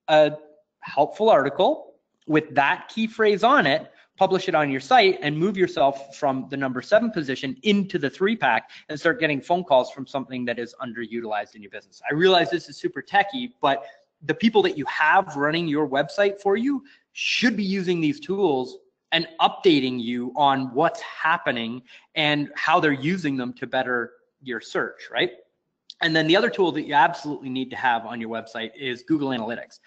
a helpful article with that key phrase on it, publish it on your site, and move yourself from the number 7 position into the 3-pack and start getting phone calls from something that is underutilized in your business. I realize this is super techy, but the people that you have running your website for you should be using these tools and updating you on what's happening and how they're using them to better your search, right? And then the other tool that you absolutely need to have on your website is Google Analytics.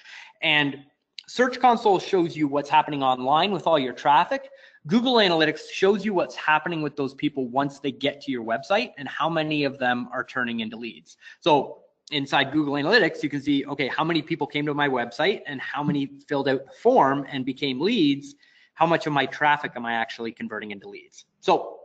And Search Console shows you what's happening online with all your traffic. Google Analytics shows you what's happening with those people once they get to your website and how many of them are turning into leads. So inside Google Analytics, you can see, okay, how many people came to my website and how many filled out the form and became leads. How much of my traffic am I actually converting into leads? So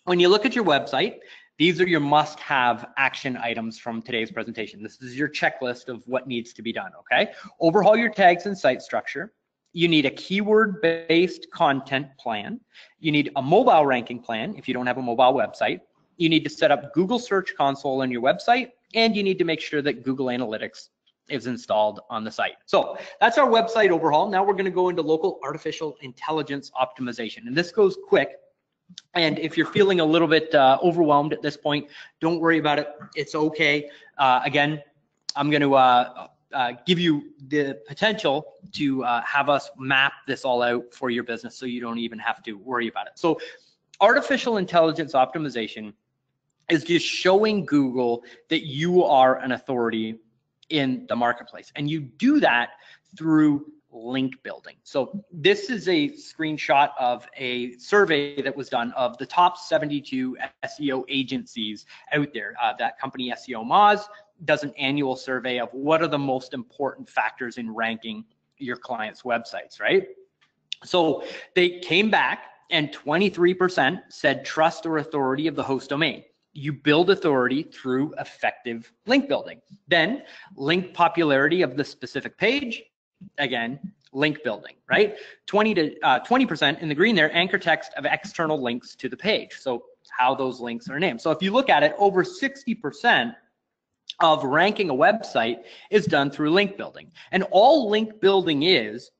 when you look at your website, these are your must-have action items from today's presentation. This is your checklist of what needs to be done, okay? Overhaul your tags and site structure. You need a keyword-based content plan. You need a mobile ranking plan if you don't have a mobile website. You need to set up Google Search Console on your website, and you need to make sure that Google Analytics is installed on the site. So that's our website overhaul. Now we're going to go into local artificial intelligence optimization, and this goes quick. And if you're feeling a little bit overwhelmed at this point, don't worry about it. It's okay. Again, I'm going to give you the potential to have us map this all out for your business so you don't even have to worry about it. So artificial intelligence optimization is just showing Google that you are an authority in the marketplace. And you do that through link building. So this is a screenshot of a survey that was done of the top 72 SEO agencies out there. That company, SEO Moz, does an annual survey of what are the most important factors in ranking your clients' websites, right? So they came back and 23% said trust or authority of the host domain. You build authority through effective link building. Then link popularity of the specific page. Again, link building, right? 20% in the green there, anchor text of external links to the page. So how those links are named. So if you look at it, over 60% of ranking a website is done through link building. And all link building is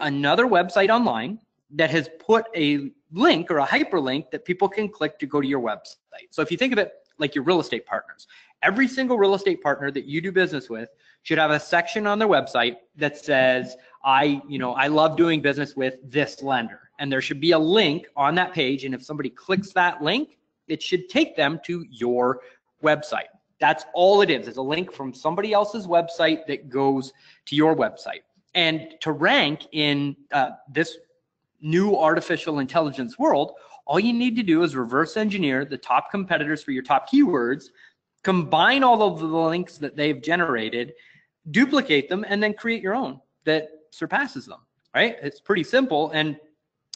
another website online that has put a link or a hyperlink that people can click to go to your website. So if you think of it like your real estate partners, every single real estate partner that you do business with should have a section on their website that says, I love doing business with this lender. And there should be a link on that page. And if somebody clicks that link, it should take them to your website. That's all it is. It's a link from somebody else's website that goes to your website. And to rank in this new artificial intelligence world, all you need to do is reverse engineer the top competitors for your top keywords, combine all of the links that they've generated, duplicate them, and then create your own that surpasses them, right? It's pretty simple. And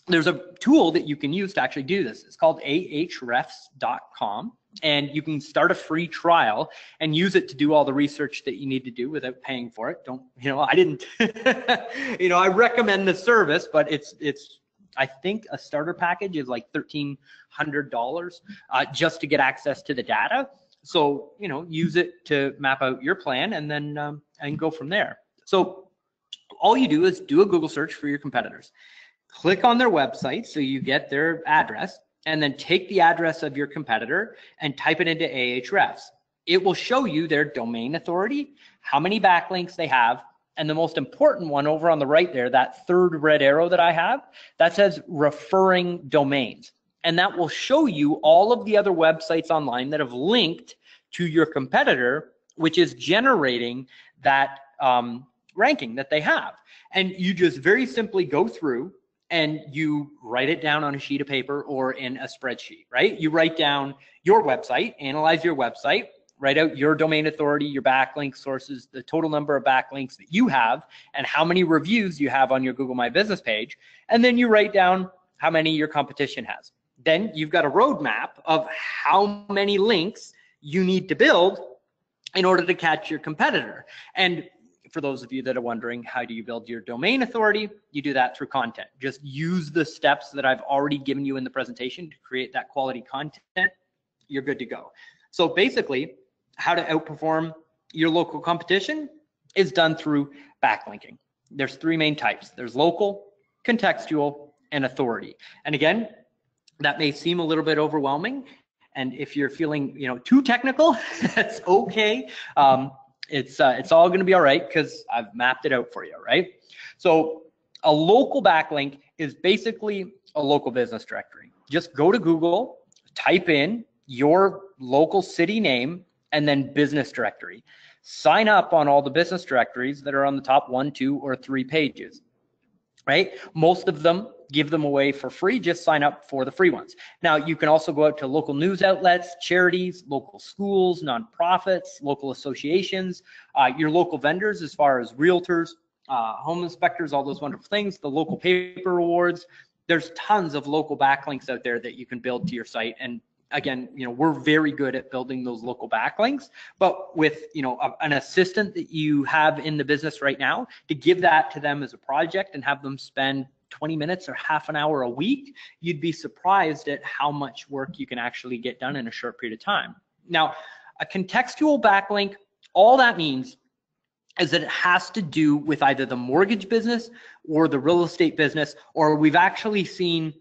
there's a tool that you can use to actually do this. It's called ahrefs.com. And you can start a free trial and use it to do all the research that you need to do without paying for it. I didn't, I recommend the service, but I think a starter package is like $1,300 just to get access to the data. So, use it to map out your plan and then and go from there. So all you do is do a Google search for your competitors. Click on their website so you get their address, and then take the address of your competitor and type it into Ahrefs. It will show you their domain authority, how many backlinks they have, and the most important one over on the right there, that third red arrow that I have, that says referring domains. And that will show you all of the other websites online that have linked to your competitor, which is generating that ranking that they have. And you just very simply go through and you write it down on a sheet of paper or in a spreadsheet, right? You write down your website, analyze your website, write out your domain authority, your backlink sources, the total number of backlinks that you have, and how many reviews you have on your Google My Business page. And then you write down how many your competition has. then you've got a roadmap of how many links you need to build in order to catch your competitor. And for those of you that are wondering, how do you build your domain authority? You do that through content. Just use the steps that I've already given you in the presentation to create that quality content. You're good to go. So basically, how to outperform your local competition is done through backlinking. There's three main types. There's local, contextual, and authority. And again, that may seem a little bit overwhelming. And if you're feeling, too technical, that's okay. It's all going to be all right because I've mapped it out for you, right? So a local backlink is basically a local business directory. Just go to Google, type in your local city name, and then business directory. Sign up on all the business directories that are on the top 1, 2, or 3 pages, right? Most of them give them away for free. Just sign up for the free ones. Now, you can also go out to local news outlets, charities, local schools, nonprofits, local associations, your local vendors as far as realtors, home inspectors, all those wonderful things, the local paper awards. There's tons of local backlinks out there that you can build to your site. And again, we're very good at building those local backlinks, but with, an assistant that you have in the business right now, to give that to them as a project and have them spend 20 minutes or half an hour a week, you'd be surprised at how much work you can actually get done in a short period of time. Now, a contextual backlink, all that means is that it has to do with either the mortgage business or the real estate business, or we've actually seen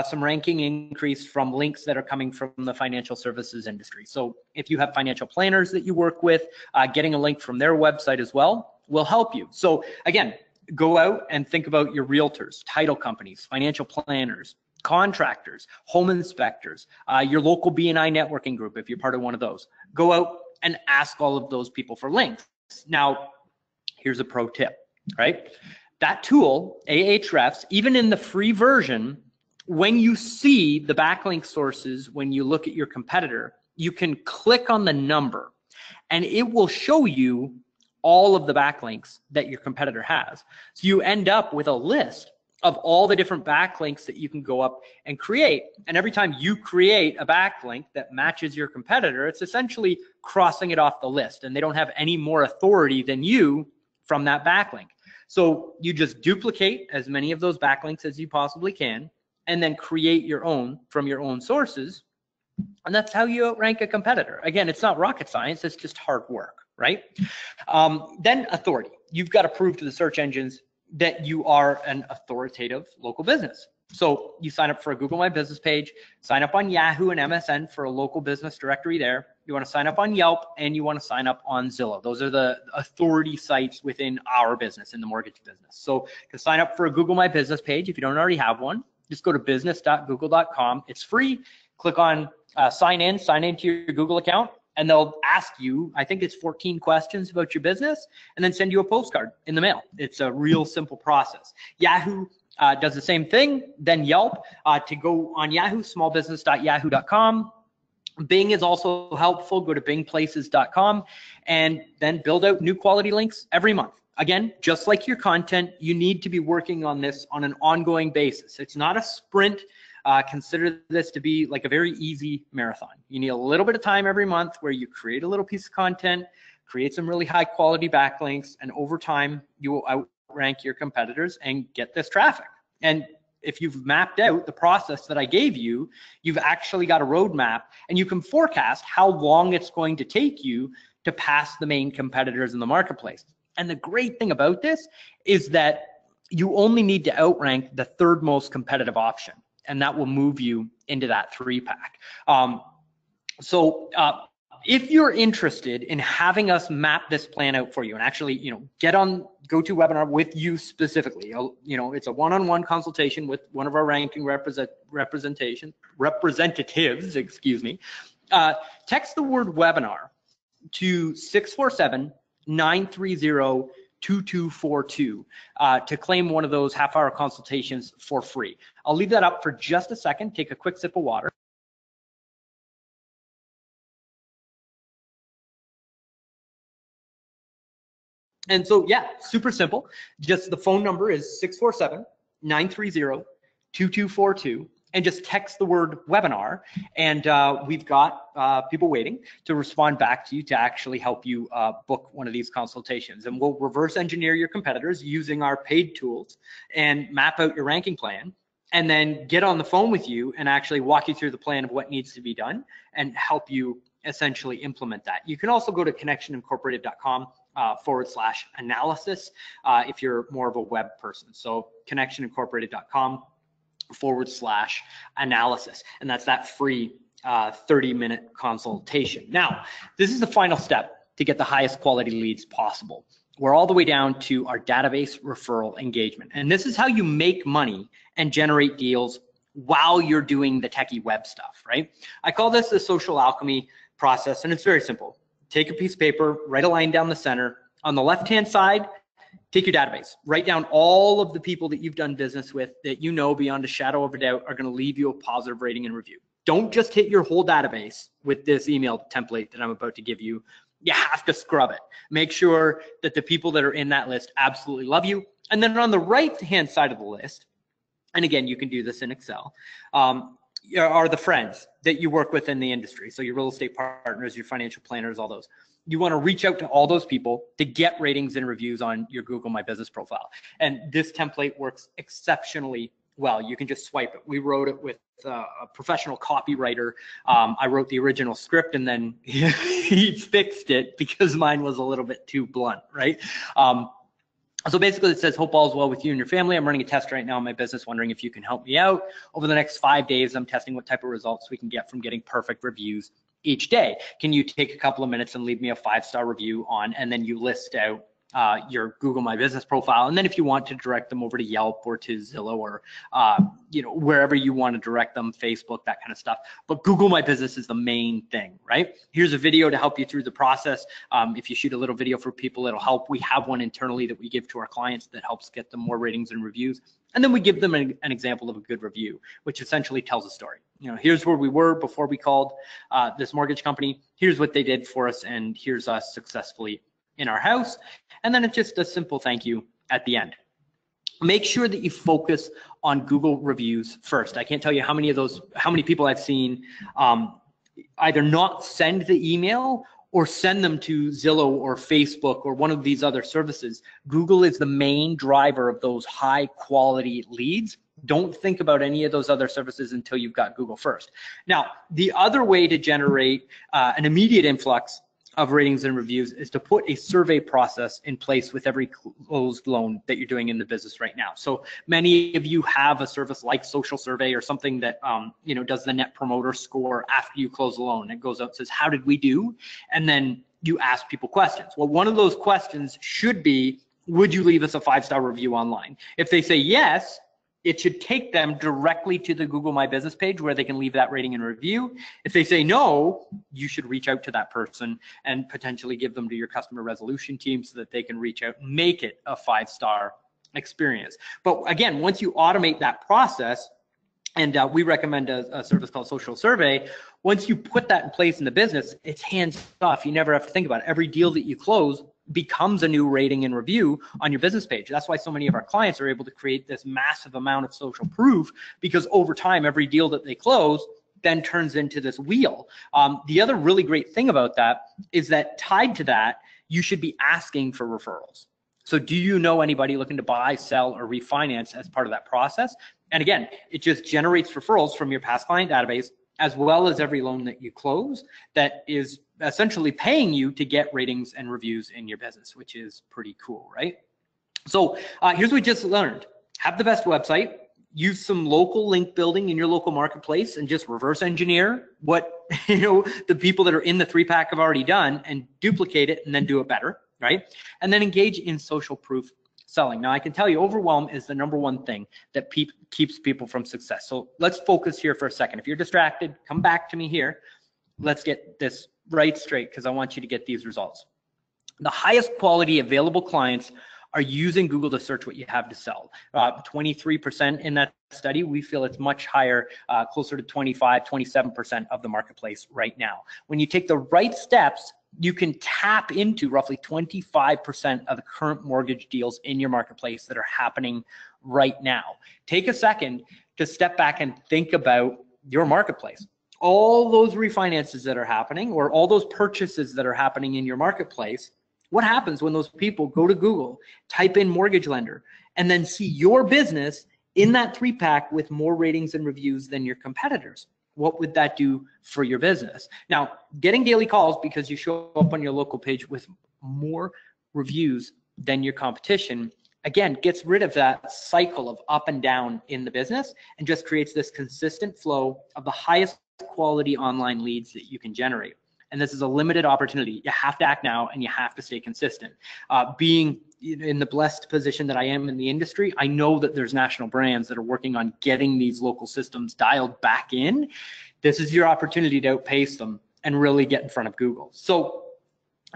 some ranking increase from links that are coming from the financial services industry. So if you have financial planners that you work with, getting a link from their website as well will help you. So again, go out and think about your realtors, title companies, financial planners, contractors, home inspectors, your local BNI networking group, if you're part of one of those. Go out and ask all of those people for links. Now, here's a pro tip, right? That tool, Ahrefs, even in the free version, when you see the backlink sources, when you look at your competitor, you can click on the number and it will show you all of the backlinks that your competitor has. So you end up with a list of all the different backlinks that you can go up and create. And every time you create a backlink that matches your competitor, it's essentially crossing it off the list, and they don't have any more authority than you from that backlink. So you just duplicate as many of those backlinks as you possibly can, and then create your own from your own sources. And that's how you outrank a competitor. Again, it's not rocket science, it's just hard work, right? Then authority. You've got to prove to the search engines that you are an authoritative local business. So you sign up for a Google My Business page, sign up on Yahoo and MSN for a local business directory there. You want to sign up on Yelp, and you want to sign up on Zillow. Those are the authority sites within our business, in the mortgage business. So to sign up for a Google My Business page, if you don't already have one, just go to business.google.com. It's free. Click on sign into your Google account, and they'll ask you, I think it's 14 questions about your business, and then send you a postcard in the mail. It's a real simple process. Yahoo does the same thing. Then Yelp, to go on Yahoo, smallbusiness.yahoo.com. Bing is also helpful. Go to bingplaces.com and then build out new quality links every month. Again, just like your content, you need to be working on this on an ongoing basis. It's not a sprint. Consider this to be like a very easy marathon. You need a little bit of time every month where you create a little piece of content, create some really high quality backlinks, and over time you will outrank your competitors and get this traffic. And if you've mapped out the process that I gave you, you've actually got a roadmap, and you can forecast how long it's going to take you to pass the main competitors in the marketplace. And the great thing about this is that you only need to outrank the third most competitive option, and that will move you into that 3-pack. So if you're interested in having us map this plan out for you and actually, get on GoToWebinar with you specifically, it's a one-on-one consultation with one of our ranking representatives, excuse me. Text the word webinar to 647-930-2242 to claim one of those half-hour consultations for free. I'll leave that up for just a second. Take a quick sip of water. And so, yeah, super simple. Just the phone number is 647-930-2242. and just text the word webinar, and we've got people waiting to respond back to you to actually help you book one of these consultations. And we'll reverse engineer your competitors using our paid tools and map out your ranking plan, and then get on the phone with you and actually walk you through the plan of what needs to be done and help you essentially implement that. You can also go to connectionincorporated.com /analysis if you're more of a web person. So connectionincorporated.com /analysis, and that's that free 30-minute consultation. Now, this is the final step to get the highest quality leads possible. We're all the way down to our database referral engagement, and this is how you make money and generate deals while you're doing the techie web stuff, right? I call this the social alchemy process, and it's very simple. Take a piece of paper, write a line down the center. On the left-hand side, take your database, write down all of the people that you've done business with that you know beyond a shadow of a doubt are going to leave you a positive rating and review. Don't just hit your whole database with this email template that I'm about to give you. You have to scrub it. Make sure that the people that are in that list absolutely love you. And then on the right-hand side of the list, and again, you can do this in Excel, are the friends that you work with in the industry. So your real estate partners, your financial planners, all those. You want to reach out to all those people to get ratings and reviews on your Google My Business profile. And this template works exceptionally well. You can just swipe it. We wrote it with a professional copywriter. I wrote the original script, and then he fixed it because mine was a little bit too blunt, right? So basically it says, hope all is well with you and your family. I'm running a test right now in my business, wondering if you can help me out. Over the next 5 days, I'm testing what type of results we can get from getting perfect reviews each day. Can you take a couple of minutes and leave me a 5-star review on, and then you list out your Google My Business profile. And then if you want to direct them over to Yelp or to Zillow or, wherever you want to direct them, Facebook, that kind of stuff. But Google My Business is the main thing, right? Here's a video to help you through the process. If you shoot a little video for people, it'll help. We have one internally that we give to our clients that helps get them more ratings and reviews. And then we give them an example of a good review, which essentially tells a story. Here's where we were before we called this mortgage company. Here's what they did for us, and here's us successfully in our house. And then it's just a simple thank you at the end. Make sure that you focus on Google reviews first. I can't tell you how many people I've seen either not send the email or send them to Zillow or Facebook or one of these other services. Google is the main driver of those high quality leads. Don't think about any of those other services until you've got Google first. Now, the other way to generate an immediate influx of ratings and reviews is to put a survey process in place with every closed loan that you're doing in the business right now. So many of you have a service like Social Survey or something that does the net promoter score after you close a loan. It goes out and says, how did we do? And then you ask people questions. Well, one of those questions should be, would you leave us a 5-star review online? If they say yes, it should take them directly to the Google My Business page where they can leave that rating and review. If they say no, you should reach out to that person and potentially give them to your customer resolution team so that they can reach out and make it a 5-star experience. But again, once you automate that process, and we recommend a service called Social Survey, once you put that in place in the business, it's hands off. You never have to think about it. Every deal that you close becomes a new rating and review on your business page. That's why so many of our clients are able to create this massive amount of social proof, because over time, every deal that they close then turns into this wheel. The other really great thing about that is that tied to that, you should be asking for referrals. So do you know anybody looking to buy, sell, or refinance as part of that process? And again, it just generates referrals from your past client database, as well as every loan that you close that is essentially paying you to get ratings and reviews in your business, which is pretty cool, right? So here's what we just learned. Have the best website, use some local link building in your local marketplace, and just reverse engineer what the people that are in the 3-pack have already done and duplicate it and then do it better, right? And then engage in social proof selling. Now, I can tell you overwhelm is the #1 thing that keeps people from success. So let's focus here for a second. If you're distracted, come back to me here. Let's get this right straight, because I want you to get these results. The highest quality available clients are using Google to search what you have to sell. 23% in that study. We feel it's much higher, closer to 25, 27% of the marketplace right now. When you take the right steps, you can tap into roughly 25% of the current mortgage deals in your marketplace that are happening right now. Take a second to step back and think about your marketplace. All those refinances that are happening, or all those purchases that are happening in your marketplace, what happens when those people go to Google, type in mortgage lender, and then see your business in that 3-pack with more ratings and reviews than your competitors? What would that do for your business? Now, getting daily calls because you show up on your local page with more reviews than your competition, again, gets rid of that cycle of up and down in the business and just creates this consistent flow of the highest quality online leads that you can generate. And this is a limited opportunity. You have to act now and you have to stay consistent. Being in the blessed position that I am in the industry, I know that there's national brands that are working on getting these local systems dialed back in. This is your opportunity to outpace them and really get in front of Google. So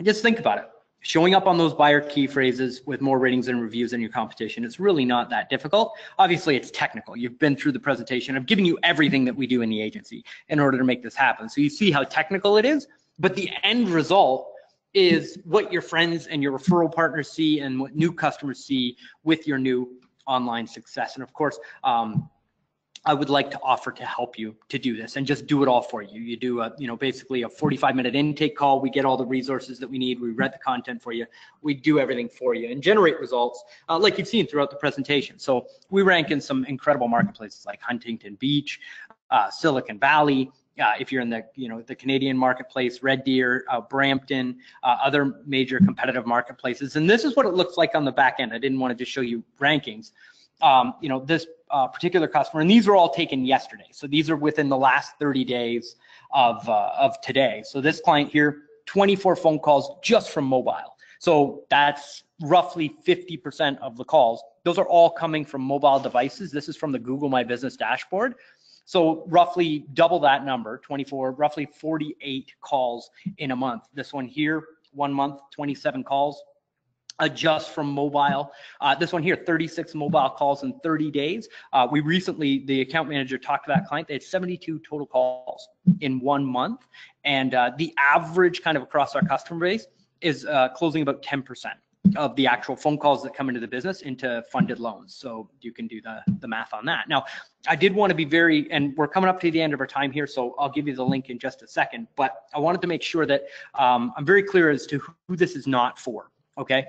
just think about it. Showing up on those buyer key phrases with more ratings and reviews than your competition, it's really not that difficult. Obviously, it's technical. You've been through the presentation. I've given you everything that we do in the agency in order to make this happen. So you see how technical it is, but the end result is what your friends and your referral partners see and what new customers see with your new online success. And of course, I would like to offer to help you to do this and just do it all for you. You do basically a 45-minute intake call. We get all the resources that we need. We read the content for you. We do everything for you and generate results like you've seen throughout the presentation. So we rank in some incredible marketplaces like Huntington Beach, Silicon Valley. If you're in the Canadian marketplace, Red Deer, Brampton, other major competitive marketplaces. And this is what it looks like on the back end. I didn't want to just show you rankings. This particular customer, and these were all taken yesterday. So these are within the last 30 days of today. So this client here, 24 phone calls just from mobile. So that's roughly 50% of the calls. Those are all coming from mobile devices. This is from the Google My Business dashboard. So roughly double that number, 24, roughly 48 calls in a month. This one here, 1 month, 27 calls. Just from mobile. This one here, 36 mobile calls in 30 days. We recently, the account manager talked to that client. They had 72 total calls in 1 month. And the average kind of across our customer base is closing about 10% of the actual phone calls that come into the business into funded loans. So you can do the math on that. Now, I did want to be and we're coming up to the end of our time here, so I'll give you the link in just a second, but I wanted to make sure that I'm very clear as to who this is not for. Okay,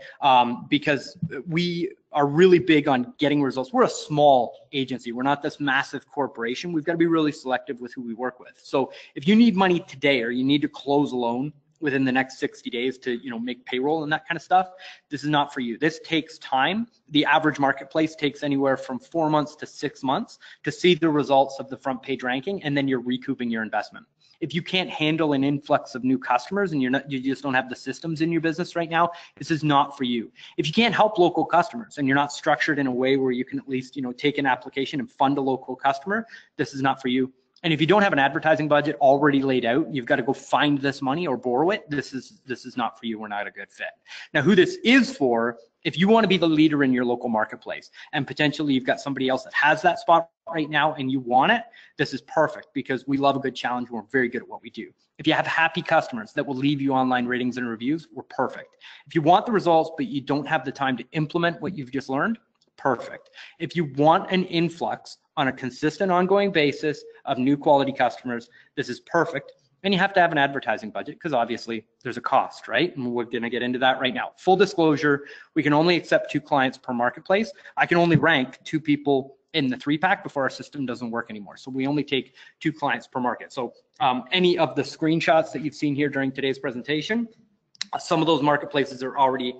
because we are really big on getting results. We're a small agency. We're not this massive corporation. We've got to be really selective with who we work with. So if you need money today or you need to close a loan within the next 60 days to make payroll and that kind of stuff, this is not for you. This takes time. The average marketplace takes anywhere from 4 months to 6 months to see the results of the front page ranking, and then you're recouping your investment. If you can't handle an influx of new customers and you just don't have the systems in your business right now, this is not for you. If you can't help local customers and you're not structured in a way where you can at least take an application and fund a local customer, this is not for you. And if you don't have an advertising budget already laid out, you've got to go find this money or borrow it. This is not for you. We're not a good fit. Now, who this is for, if you want to be the leader in your local marketplace and potentially you've got somebody else that has that spot right now and you want it, this is perfect because we love a good challenge and we're very good at what we do. If you have happy customers that will leave you online ratings and reviews, we're perfect. If you want the results but you don't have the time to implement what you've just learned, perfect. If you want an influx on a consistent ongoing basis of new quality customers, this is perfect. And you have to have an advertising budget because obviously there's a cost, right? And we're going to get into that right now. Full disclosure, we can only accept 2 clients per marketplace. I can only rank 2 people in the 3-pack before our system doesn't work anymore. So we only take 2 clients per market. So any of the screenshots that you've seen here during today's presentation, some of those marketplaces are already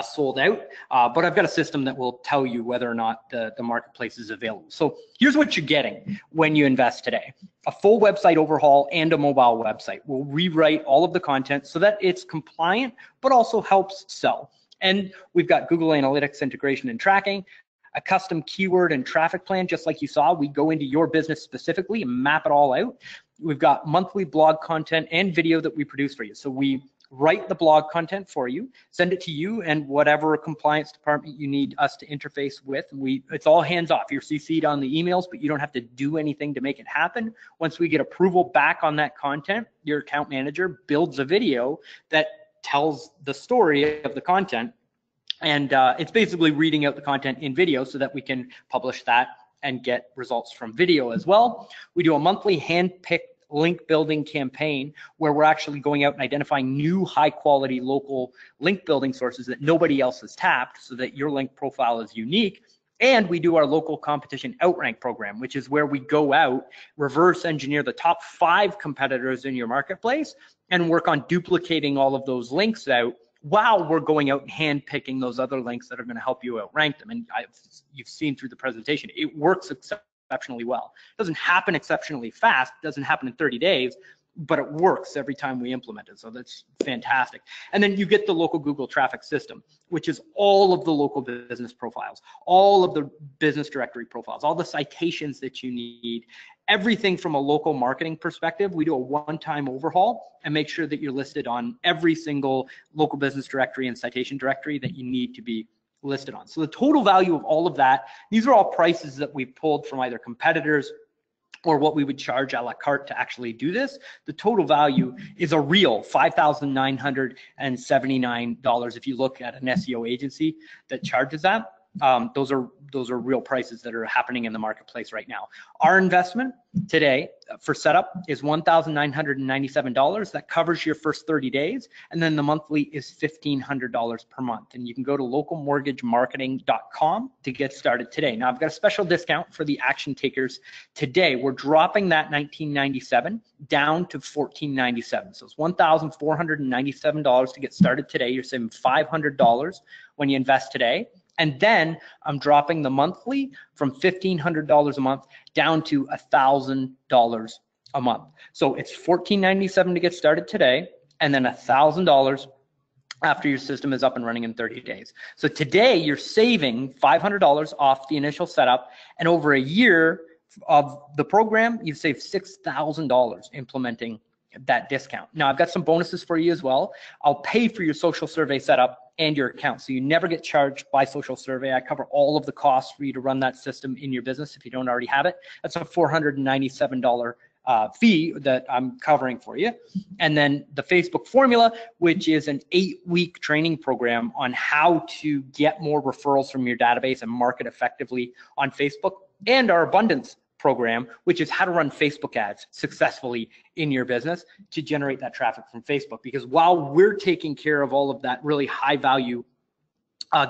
sold out, but I've got a system that will tell you whether or not the marketplace is available. So here's what you're getting when you invest today. A full website overhaul and a mobile website. We'll rewrite all of the content so that it's compliant, but also helps sell. And we've got Google Analytics integration and tracking, a custom keyword and traffic plan, just like you saw. We go into your business specifically and map it all out. We've got monthly blog content and video that we produce for you. So we write the blog content for you, send it to you and whatever compliance department you need us to interface with. It's all hands off. You're CC'd on the emails, but you don't have to do anything to make it happen. Once we get approval back on that content, your account manager builds a video that tells the story of the content. And it's basically reading out the content in video so that we can publish that and get results from video as well. We do a monthly hand-picked link building campaign where we're actually going out and identifying new high quality local link building sources that nobody else has tapped so that your link profile is unique. And we do our local competition outrank program, which is where we go out, reverse engineer the top 5 competitors in your marketplace and work on duplicating all of those links out while we're going out and hand picking those other links that are going to help you outrank them. And you've seen through the presentation, it works exceptionally well. It doesn't happen exceptionally fast, it doesn't happen in 30 days, but it works every time we implement it. So that's fantastic. And then you get the local Google traffic system, which is all of the local business profiles, all of the business directory profiles, all the citations that you need, everything from a local marketing perspective. We do a one-time overhaul and make sure that you're listed on every single local business directory and citation directory that you need to be listed on. So the total value of all of that, these are all prices that we pulled from either competitors or what we would charge a la carte to actually do this. The total value is a real $5,979 if you look at an SEO agency that charges that. Those are real prices that are happening in the marketplace right now. Our investment today for setup is $1,997. That covers your first 30 days, and then the monthly is $1,500 per month. And you can go to localmortgagemarketing.com to get started today. Now I've got a special discount for the action takers today. We're dropping that $1,997 down to $1,497. So it's $1,497 to get started today. You're saving $500 when you invest today. And then I'm dropping the monthly from $1,500 a month down to $1,000 a month. So it's $1,497 to get started today, and then $1,000 after your system is up and running in 30 days. So today you're saving $500 off the initial setup, and over a year of the program, you've saved $6,000 implementing that discount. Now I've got some bonuses for you as well. I'll pay for your social survey setup and your account, so you never get charged by social survey. I cover all of the costs for you to run that system in your business if you don't already have it. That's a $497 fee that I'm covering for you. And then the Facebook formula, which is an 8-week training program on how to get more referrals from your database and market effectively on Facebook, and our abundance program, which is how to run Facebook ads successfully in your business to generate that traffic from Facebook. Because while we're taking care of all of that really high value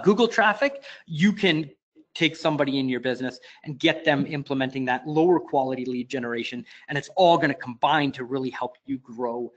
Google traffic, you can take somebody in your business and get them implementing that lower quality lead generation, and it's all going to combine to really help you grow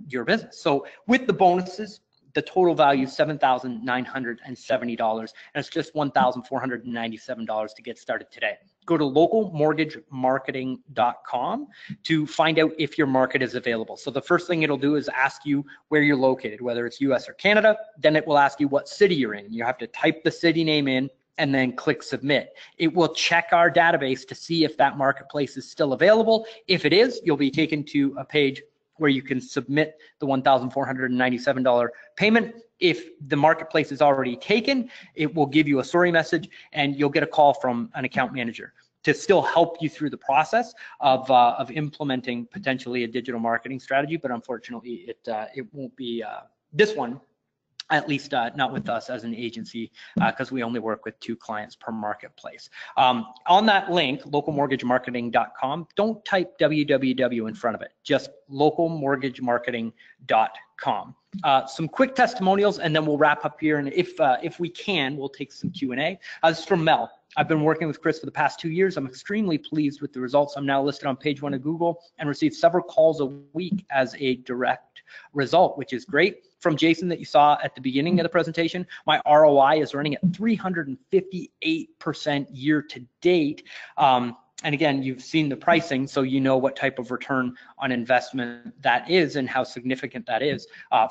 your business. So with the bonuses, the total value is $7,970, and it's just $1,497 to get started today. Go to localmortgagemarketing.com to find out if your market is available. So the first thing it'll do is ask you where you're located, whether it's US or Canada. Then it will ask you what city you're in. You have to type the city name in and then click submit. It will check our database to see if that marketplace is still available. If it is, you'll be taken to a page where you can submit the $1,497 payment. If the marketplace is already taken, it will give you a sorry message, and you'll get a call from an account manager to still help you through the process of implementing potentially a digital marketing strategy. But unfortunately, it won't be this one. At least not with us as an agency, because we only work with 2 clients per marketplace. On that link, localmortgagemarketing.com, don't type www in front of it, just localmortgagemarketing.com. Some quick testimonials, and then we'll wrap up here. And if we can, we'll take some Q&A. This is from Mel. I've been working with Chris for the past 2 years. I'm extremely pleased with the results. I'm now listed on page 1 of Google and receive several calls a week as a direct result, which is great. From Jason that you saw at the beginning of the presentation, my ROI is running at 358% year to date. And again, you've seen the pricing, so you know what type of return on investment that is and how significant that is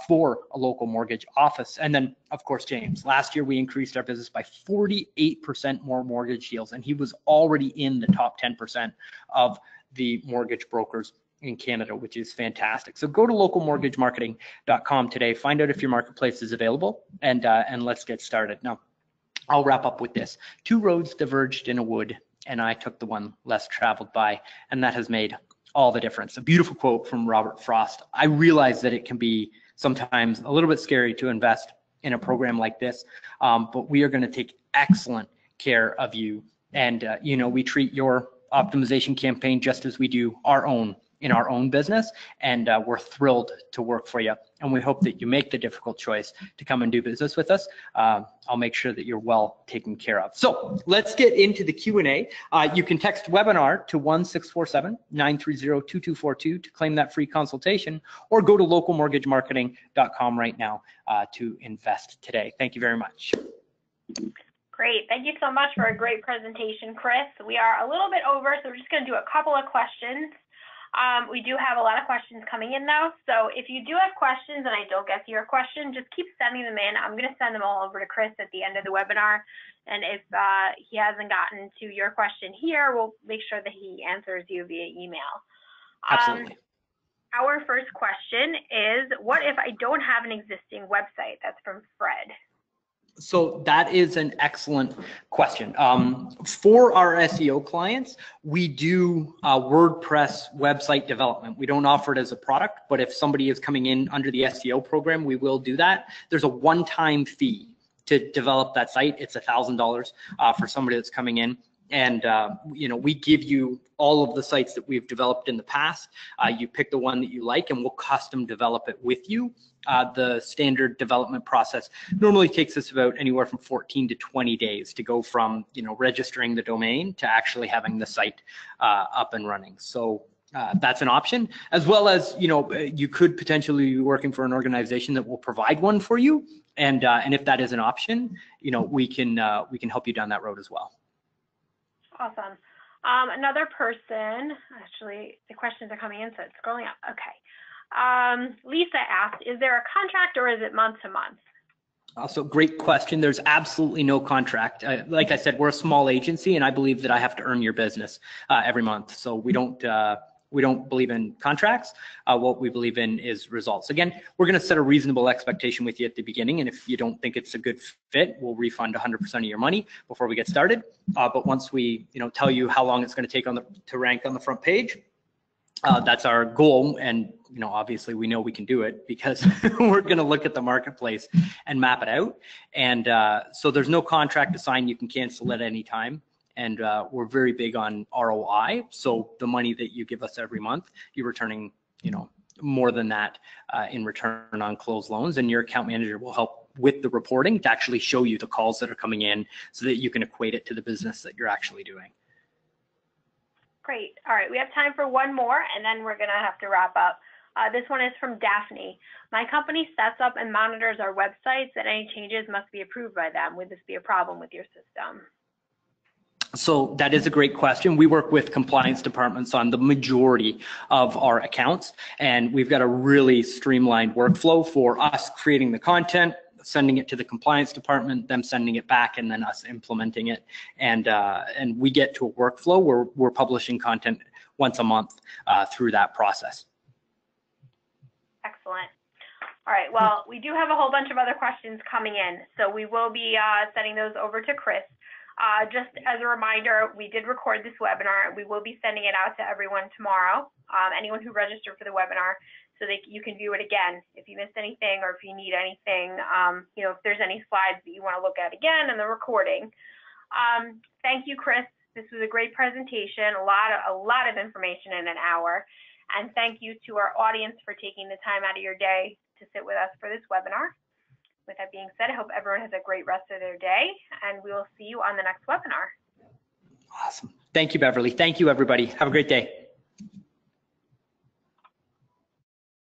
for a local mortgage office. And then, of course, James, last year we increased our business by 48% more mortgage deals, and he was already in the top 10% of the mortgage brokers in Canada, which is fantastic. So go to localmortgagemarketing.com today, find out if your marketplace is available, and let's get started. Now, I'll wrap up with this. 2 roads diverged in a wood, and I took the one less traveled by, and that has made all the difference. A beautiful quote from Robert Frost. I realize that it can be sometimes a little bit scary to invest in a program like this, but we are going to take excellent care of you And we treat your optimization campaign just as we do our own in our own business, and we're thrilled to work for you. And we hope that you make the difficult choice to come and do business with us. I'll make sure that you're well taken care of. So let's get into the Q&A. You can text webinar to 1-647-930-2242 to claim that free consultation, or go to localmortgagemarketing.com right now to invest today. Thank you very much. Great. Thank you so much for a great presentation, Chris. We are a little bit over, so we're just going to do a couple of questions. We do have a lot of questions coming in though, so if you do have questions and I don't get to your question, just keep sending them in. I'm going to send them all over to Chris at the end of the webinar, and if he hasn't gotten to your question here, we'll make sure that he answers you via email. Absolutely. Our first question is, what if I don't have an existing website? That's from Fred. So that is an excellent question. For our SEO clients, we do WordPress website development. We don't offer it as a product, but if somebody is coming in under the SEO program, we will do that. There's a one-time fee to develop that site. It's $1,000 for somebody that's coming in. And we give you all of the sites that we've developed in the past. You pick the one that you like, and we'll custom develop it with you. The standard development process normally takes us about anywhere from 14 to 20 days to go from registering the domain to actually having the site up and running. So that's an option, as well as you could potentially be working for an organization that will provide one for you. And if that is an option, we can help you down that road as well. Awesome. Another person, actually, the questions are coming in, so it's scrolling up. Okay. Lisa asked, is there a contract or is it month to month? Also, great question. There's absolutely no contract. Like I said, we're a small agency, and I believe that I have to earn your business every month. So we don't believe in contracts. What we believe in is results. Again, we're going to set a reasonable expectation with you at the beginning, and if you don't think it's a good fit, we'll refund 100% of your money before we get started. But once we tell you how long it's going to take to rank on the front page, that's our goal. And obviously we know we can do it because we're going to look at the marketplace and map it out. And so there's no contract to sign. You can cancel at any time. And we're very big on ROI. So the money that you give us every month, you're returning, more than that in return on closed loans. And your account manager will help with the reporting to actually show you the calls that are coming in so that you can equate it to the business that you're actually doing. Great. All right. We have time for one more, and then we're going to have to wrap up. This one is from Daphne. My company sets up and monitors our websites, and any changes must be approved by them. Would this be a problem with your system? So that is a great question. We work with compliance departments on the majority of our accounts, and we've got a really streamlined workflow for us creating the content, sending it to the compliance department, them sending it back, and then us implementing it. And we get to a workflow where we're publishing content once a month through that process. Excellent. All right. Well, we do have a whole bunch of other questions coming in, so we will be sending those over to Chris. Just as a reminder, we did record this webinar. We will be sending it out to everyone tomorrow, anyone who registered for the webinar, so that you can view it again if you missed anything or if you need anything, if there's any slides that you want to look at again in the recording. Thank you, Chris. This was a great presentation, a lot of information in an hour. And thank you to our audience for taking the time out of your day to sit with us for this webinar. With that being said, I hope everyone has a great rest of their day, and we will see you on the next webinar. Awesome. Thank you, Beverly. Thank you, everybody. Have a great day.